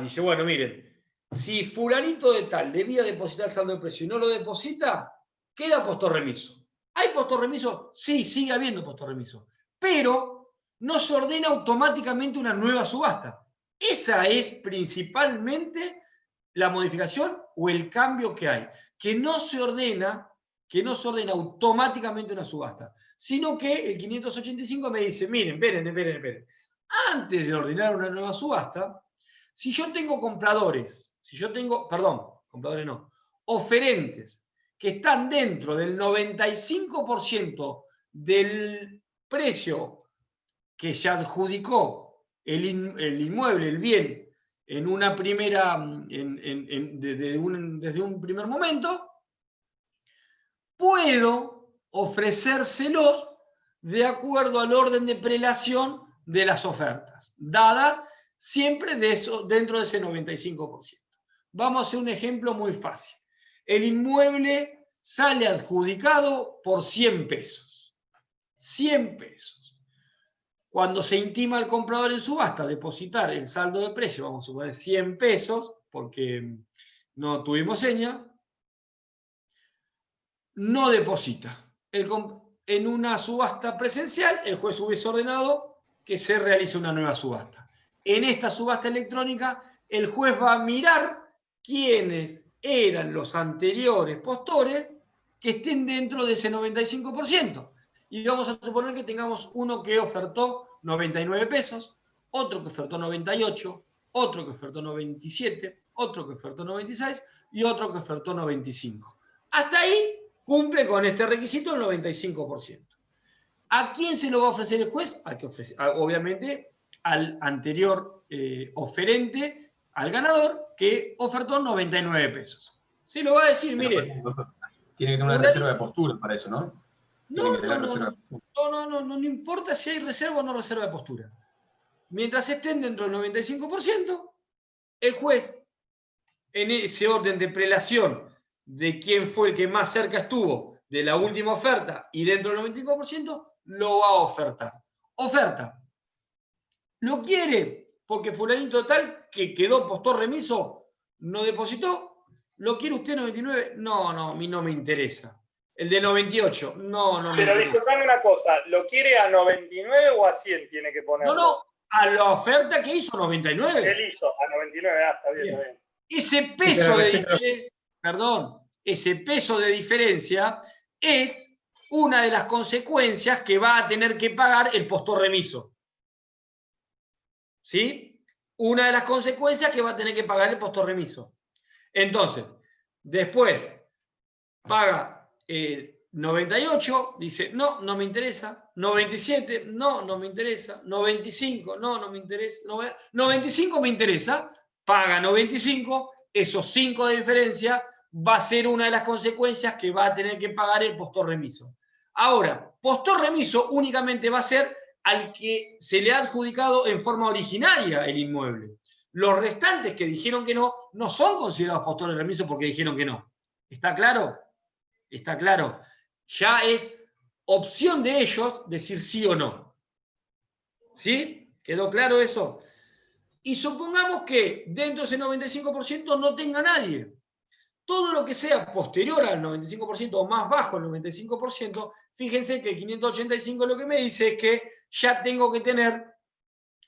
[SPEAKER 1] Dice, bueno, miren, si fulanito de tal debía depositar saldo de precio y no lo deposita, queda postor remiso. ¿Hay postor remiso? Sí, sigue habiendo postor remiso. Pero no se ordena automáticamente una nueva subasta. Esa es principalmente la modificación o el cambio que hay. Que no se ordena automáticamente una subasta, sino que el 585 me dice, miren, esperen. Antes de ordenar una nueva subasta, si yo tengo oferentes que están dentro del 95% del precio que se adjudicó el inmueble, el bien, en una primera, desde un primer momento, puedo ofrecérselos de acuerdo al orden de prelación de las ofertas, dadas siempre dentro de ese 95%. Vamos a hacer un ejemplo muy fácil. El inmueble sale adjudicado por 100 pesos. 100 pesos. Cuando se intima al comprador en subasta depositar el saldo de precio, vamos a suponer 100 pesos, porque no tuvimos seña, no deposita. En una subasta presencial, el juez hubiese ordenado que se realice una nueva subasta. En esta subasta electrónica, el juez va a mirar quiénes eran los anteriores postores que estén dentro de ese 95%. Y vamos a suponer que tengamos uno que ofertó 99 pesos, otro que ofertó 98, otro que ofertó 97, otro que ofertó 96 y otro que ofertó 95. Hasta ahí cumple con este requisito el 95%. ¿A quién se lo va a ofrecer el juez? Obviamente al anterior oferente, al ganador, que ofertó 99 pesos. Se lo va a decir, mire.
[SPEAKER 12] Tiene que tener una reserva de postura para eso, ¿no? Tienen
[SPEAKER 1] No,
[SPEAKER 12] que tener
[SPEAKER 1] no,
[SPEAKER 12] reserva.
[SPEAKER 1] no importa si hay reserva o no reserva de postura. Mientras estén dentro del 95%, el juez, en ese orden de prelación de quién fue el que más cerca estuvo de la última oferta y dentro del 95%, lo va a ofertar. Oferta. ¿Lo quiere? Porque fulanito tal que quedó postor remiso, no depositó. ¿Lo quiere usted 99? No, a mí no me interesa. El de 98, no me
[SPEAKER 3] Pero
[SPEAKER 1] interesa.
[SPEAKER 3] disculpame una cosa, ¿lo quiere a 99 o a 100 tiene que ponerlo?
[SPEAKER 1] No, a la oferta que hizo 99.
[SPEAKER 3] Él hizo a 99, está bien, está bien.
[SPEAKER 1] Ese peso de diferencia, ese peso de diferencia es una de las consecuencias que va a tener que pagar el postor remiso. ¿Sí? Una de las consecuencias que va a tener que pagar el postor remiso. Entonces, después paga 98, dice, no me interesa. 97, no me interesa. 95, no me interesa. 95 me interesa, paga 95, esos 5 de diferencia va a ser una de las consecuencias que va a tener que pagar el postor remiso. Ahora, postor remiso únicamente va a ser al que se le ha adjudicado en forma originaria el inmueble. Los restantes que dijeron que no son considerados postores remisos porque dijeron que no. ¿Está claro? Está claro. Ya es opción de ellos decir sí o no. ¿Sí? ¿Quedó claro eso? Y supongamos que dentro de ese 95% no tenga nadie. Todo lo que sea posterior al 95% o más bajo al 95%, fíjense que el 585 lo que me dice es que ya tengo que tener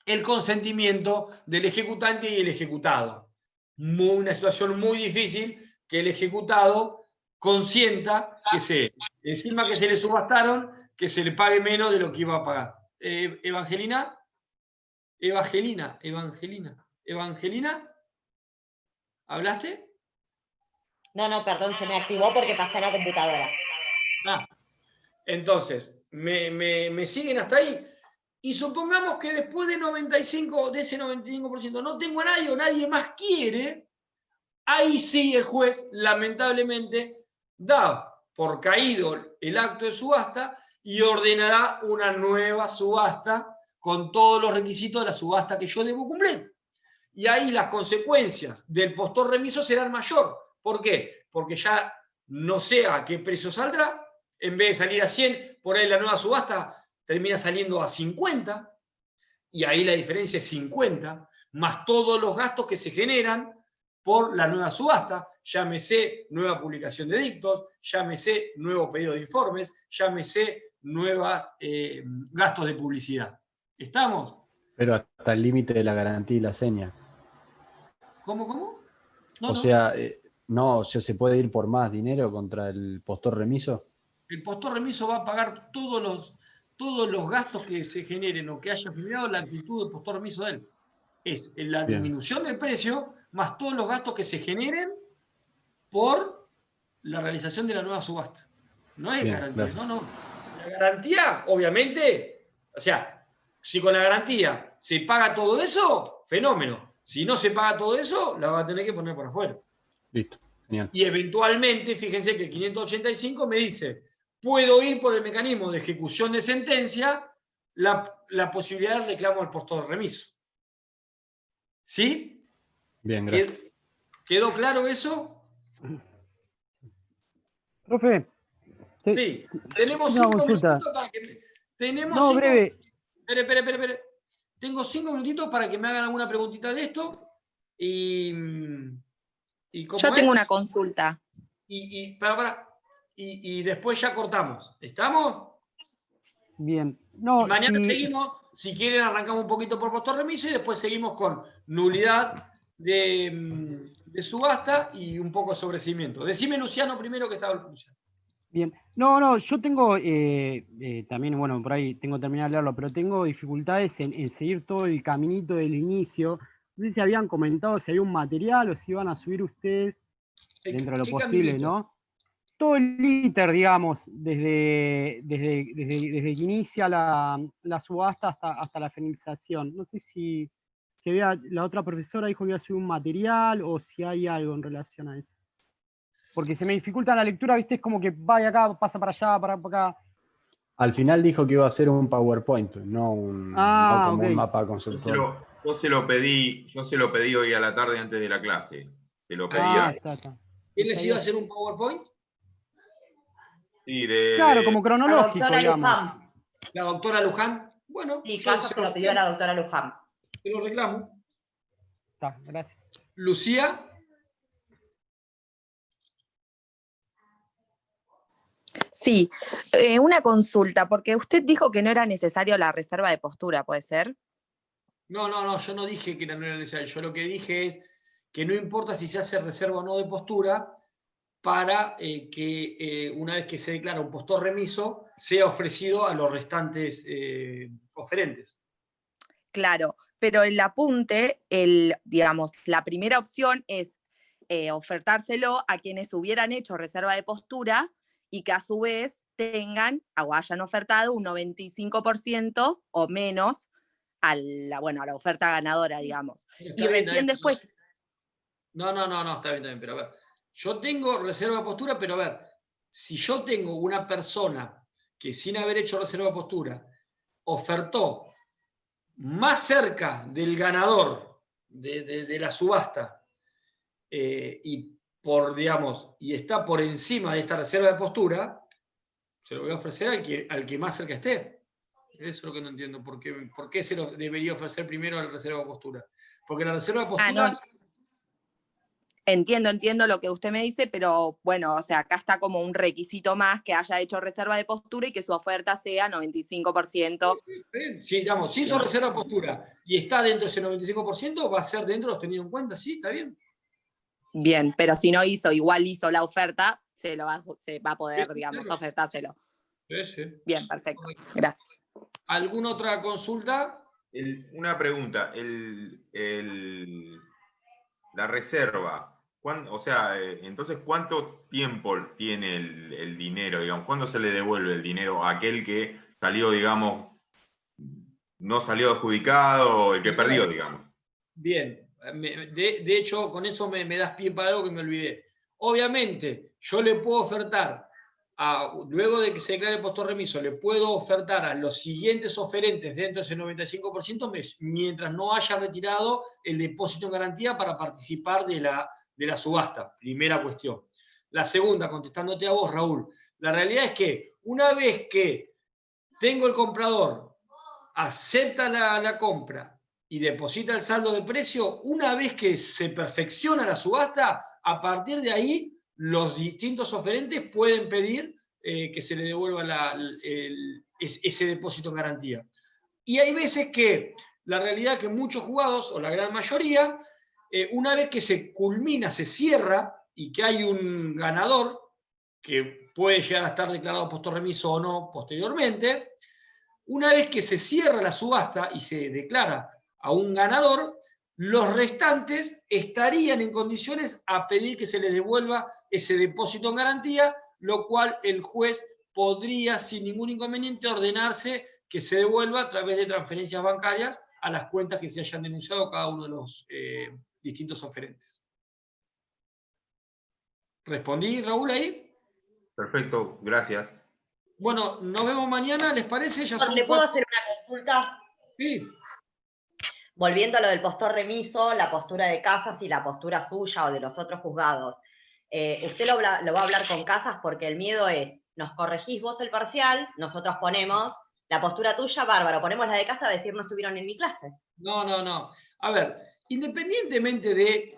[SPEAKER 1] el consentimiento del ejecutante y el ejecutado. Una situación muy difícil que el ejecutado consienta que encima que se le subastaron, que se le pague menos de lo que iba a pagar. Evangelina, ¿hablaste?
[SPEAKER 14] No, perdón, se me activó porque pasé a la computadora.
[SPEAKER 1] Entonces, ¿me siguen hasta ahí? Y supongamos que después de ese 95% no tengo a nadie o nadie más quiere, ahí sí el juez, lamentablemente, da por caído el acto de subasta y ordenará una nueva subasta con todos los requisitos de la subasta que yo debo cumplir. Y ahí las consecuencias del postor remiso serán mayor. ¿Por qué? Porque ya no sé a qué precio saldrá. En vez de salir a 100, por ahí la nueva subasta termina saliendo a 50, y ahí la diferencia es 50, más todos los gastos que se generan por la nueva subasta, llámese nueva publicación de dictos, llámese nuevo pedido de informes, llámese nuevos gastos de publicidad. ¿Estamos?
[SPEAKER 6] Pero hasta el límite de la garantía y la seña.
[SPEAKER 1] ¿Cómo?
[SPEAKER 6] No, ¿se puede ir por más dinero contra el postor remiso?
[SPEAKER 1] El postor remiso va a pagar todos los gastos que se generen o que haya generado la actitud del postor remiso de él. Es la disminución del precio más todos los gastos que se generen por la realización de la nueva subasta. No es garantía, gracias. No. La garantía, obviamente, o sea, si con la garantía se paga todo eso, fenómeno. Si no se paga todo eso, la va a tener que poner por afuera.
[SPEAKER 6] Listo, genial.
[SPEAKER 1] Y eventualmente, fíjense que el 585 me dice, puedo ir por el mecanismo de ejecución de sentencia la posibilidad de reclamo al postor remiso. ¿Sí?
[SPEAKER 6] Bien, gracias.
[SPEAKER 1] ¿Quedó claro eso?
[SPEAKER 9] Profe.
[SPEAKER 1] Sí, tenemos 5 minutitos para que...
[SPEAKER 9] breve.
[SPEAKER 1] Espere. Tengo 5 minutitos para que me hagan alguna preguntita de esto. Y
[SPEAKER 15] yo tengo una consulta.
[SPEAKER 1] Y después ya cortamos. ¿Estamos?
[SPEAKER 9] Bien.
[SPEAKER 1] Mañana seguimos. Si quieren, arrancamos un poquito por postor remiso y después seguimos con nulidad de subasta y un poco de sobreseimiento. Decime, Luciano, primero que estaba Luciano.
[SPEAKER 9] Bien. No, yo tengo también, bueno, por ahí tengo que terminar de leerlo, pero tengo dificultades en seguir todo el caminito del inicio. No sé si habían comentado si había un material o si iban a subir ustedes dentro de lo posible, caminito? ¿No? Todo el ITER, digamos, desde que inicia la subasta hasta la finalización. No sé si había, la otra profesora dijo que iba a subir un material o si hay algo en relación a eso. Porque se me dificulta la lectura, ¿viste? Es como que va de acá, pasa para allá, para acá.
[SPEAKER 6] Al final dijo que iba a hacer un PowerPoint, no como un mapa conceptual.
[SPEAKER 4] Yo se lo pedí hoy a la tarde antes de la clase. Se lo pedí
[SPEAKER 1] ¿Quién les iba a hacer un PowerPoint?
[SPEAKER 4] Sí,
[SPEAKER 9] Claro, como cronológico,
[SPEAKER 14] La doctora
[SPEAKER 9] digamos.
[SPEAKER 14] Luján.
[SPEAKER 1] ¿La doctora Luján? Bueno,
[SPEAKER 14] Sí, Casas se lo pidió a la doctora Luján.
[SPEAKER 1] Se lo reclamo.
[SPEAKER 9] Está, gracias.
[SPEAKER 1] Lucía.
[SPEAKER 15] Sí, una consulta, porque usted dijo que no era necesario la reserva de postura, ¿puede ser?
[SPEAKER 1] No, yo no dije que no era necesario. Yo lo que dije es que no importa si se hace reserva o no de postura, para que una vez que se declara un postor remiso, sea ofrecido a los restantes oferentes.
[SPEAKER 15] Claro, pero el apunte, digamos, la primera opción es ofertárselo a quienes hubieran hecho reserva de postura y que a su vez tengan o hayan ofertado un 95% o menos a la oferta ganadora, digamos.
[SPEAKER 1] Está
[SPEAKER 15] Y
[SPEAKER 1] bien,
[SPEAKER 15] recién después...
[SPEAKER 1] No, está bien, pero a ver, yo tengo reserva de postura, pero a ver, si yo tengo una persona que sin haber hecho reserva de postura ofertó más cerca del ganador de la subasta y está por encima de esta reserva de postura, se lo voy a ofrecer al que más cerca esté. Eso es lo que no entiendo. ¿Por qué se lo debería ofrecer primero a la reserva de postura? Porque la reserva de postura...
[SPEAKER 15] no. Entiendo lo que usted me dice, pero bueno, o sea, acá está como un requisito más que haya hecho reserva de postura y que su oferta sea 95%.
[SPEAKER 1] Sí, digamos, si hizo reserva de postura y está dentro de ese 95%, va a ser dentro de los tenidos en cuenta, sí, está bien.
[SPEAKER 15] Bien, pero si no igual hizo la oferta, se va a poder,
[SPEAKER 1] Sí,
[SPEAKER 15] digamos,
[SPEAKER 1] claro.
[SPEAKER 15] ofertárselo.
[SPEAKER 1] Sí.
[SPEAKER 15] Bien, perfecto. Gracias.
[SPEAKER 1] ¿Alguna otra consulta?
[SPEAKER 4] Una pregunta. La reserva, o sea, entonces, ¿cuánto tiempo tiene el dinero, digamos? ¿Cuándo se le devuelve el dinero a aquel que salió, digamos, no salió adjudicado, el que perdió, digamos?
[SPEAKER 1] Bien, de hecho, con eso me das pie para algo que me olvidé. Obviamente, yo le puedo ofertar, luego de que se declare el postor remiso, le puedo ofertar a los siguientes oferentes dentro de ese 95% mientras no haya retirado el depósito en garantía para participar de la subasta. Primera cuestión. La segunda, contestándote a vos, Raúl, la realidad es que una vez que tengo el comprador, acepta la compra y deposita el saldo de precio, una vez que se perfecciona la subasta, a partir de ahí los distintos oferentes pueden pedir que se le devuelva ese depósito en garantía. Y hay veces que la realidad es que muchos jugados, o la gran mayoría, una vez que se culmina, se cierra y que hay un ganador, que puede llegar a estar declarado postor remiso o no posteriormente, una vez que se cierra la subasta y se declara a un ganador, los restantes estarían en condiciones a pedir que se les devuelva ese depósito en garantía, lo cual el juez podría sin ningún inconveniente ordenarse que se devuelva a través de transferencias bancarias a las cuentas que se hayan denunciado cada uno de los distintos oferentes. ¿Respondí, Raúl, ahí?
[SPEAKER 4] Perfecto, gracias.
[SPEAKER 1] Bueno, nos vemos mañana, ¿les parece?
[SPEAKER 14] ¿Le puedo hacer una consulta?
[SPEAKER 1] Sí.
[SPEAKER 14] Volviendo a lo del postor remiso, la postura de Casas y la postura suya o de los otros juzgados. Usted lo va a hablar con Casas porque el miedo es, nos corregís vos el parcial, nosotros ponemos la postura tuya, bárbaro, ponemos la de Casas a decir no estuvieron en mi clase.
[SPEAKER 1] No. A ver, independientemente de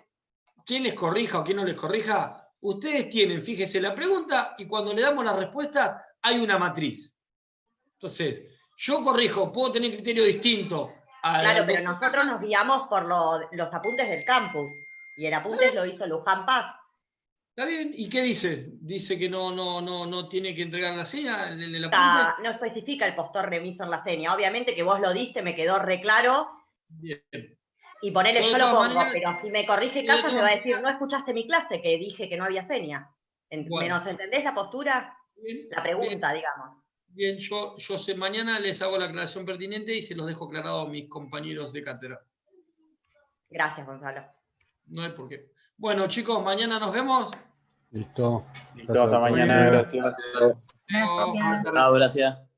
[SPEAKER 1] quién les corrija o quién no les corrija, ustedes tienen, fíjese, la pregunta y cuando le damos las respuestas hay una matriz. Entonces, yo corrijo, puedo tener criterio distinto.
[SPEAKER 14] Claro, pero nosotros nos guiamos por los apuntes del campus y el apunte lo hizo Luján Paz.
[SPEAKER 1] Está bien, ¿y qué dice? Dice que no tiene que entregar la seña en el apunte.
[SPEAKER 14] No especifica el postor remiso en la seña. Obviamente que vos lo diste, me quedó re claro.
[SPEAKER 1] Bien.
[SPEAKER 14] Y ponele, yo lo pongo, pero si me corrige Casas me va a decir,
[SPEAKER 1] maneras,
[SPEAKER 14] no escuchaste mi clase, que dije que no había seña.
[SPEAKER 1] Bueno.
[SPEAKER 14] ¿Menos entendés la postura?
[SPEAKER 1] Bien,
[SPEAKER 14] la pregunta, digamos.
[SPEAKER 1] Bien, yo sé, mañana les hago la aclaración pertinente y se los dejo aclarado a mis compañeros de cátedra.
[SPEAKER 14] Gracias, Gonzalo.
[SPEAKER 1] No hay por qué. Bueno, chicos, mañana nos vemos.
[SPEAKER 6] Listo.
[SPEAKER 5] Listo, hasta mañana, gracias.
[SPEAKER 11] Gracias.
[SPEAKER 16] Gracias.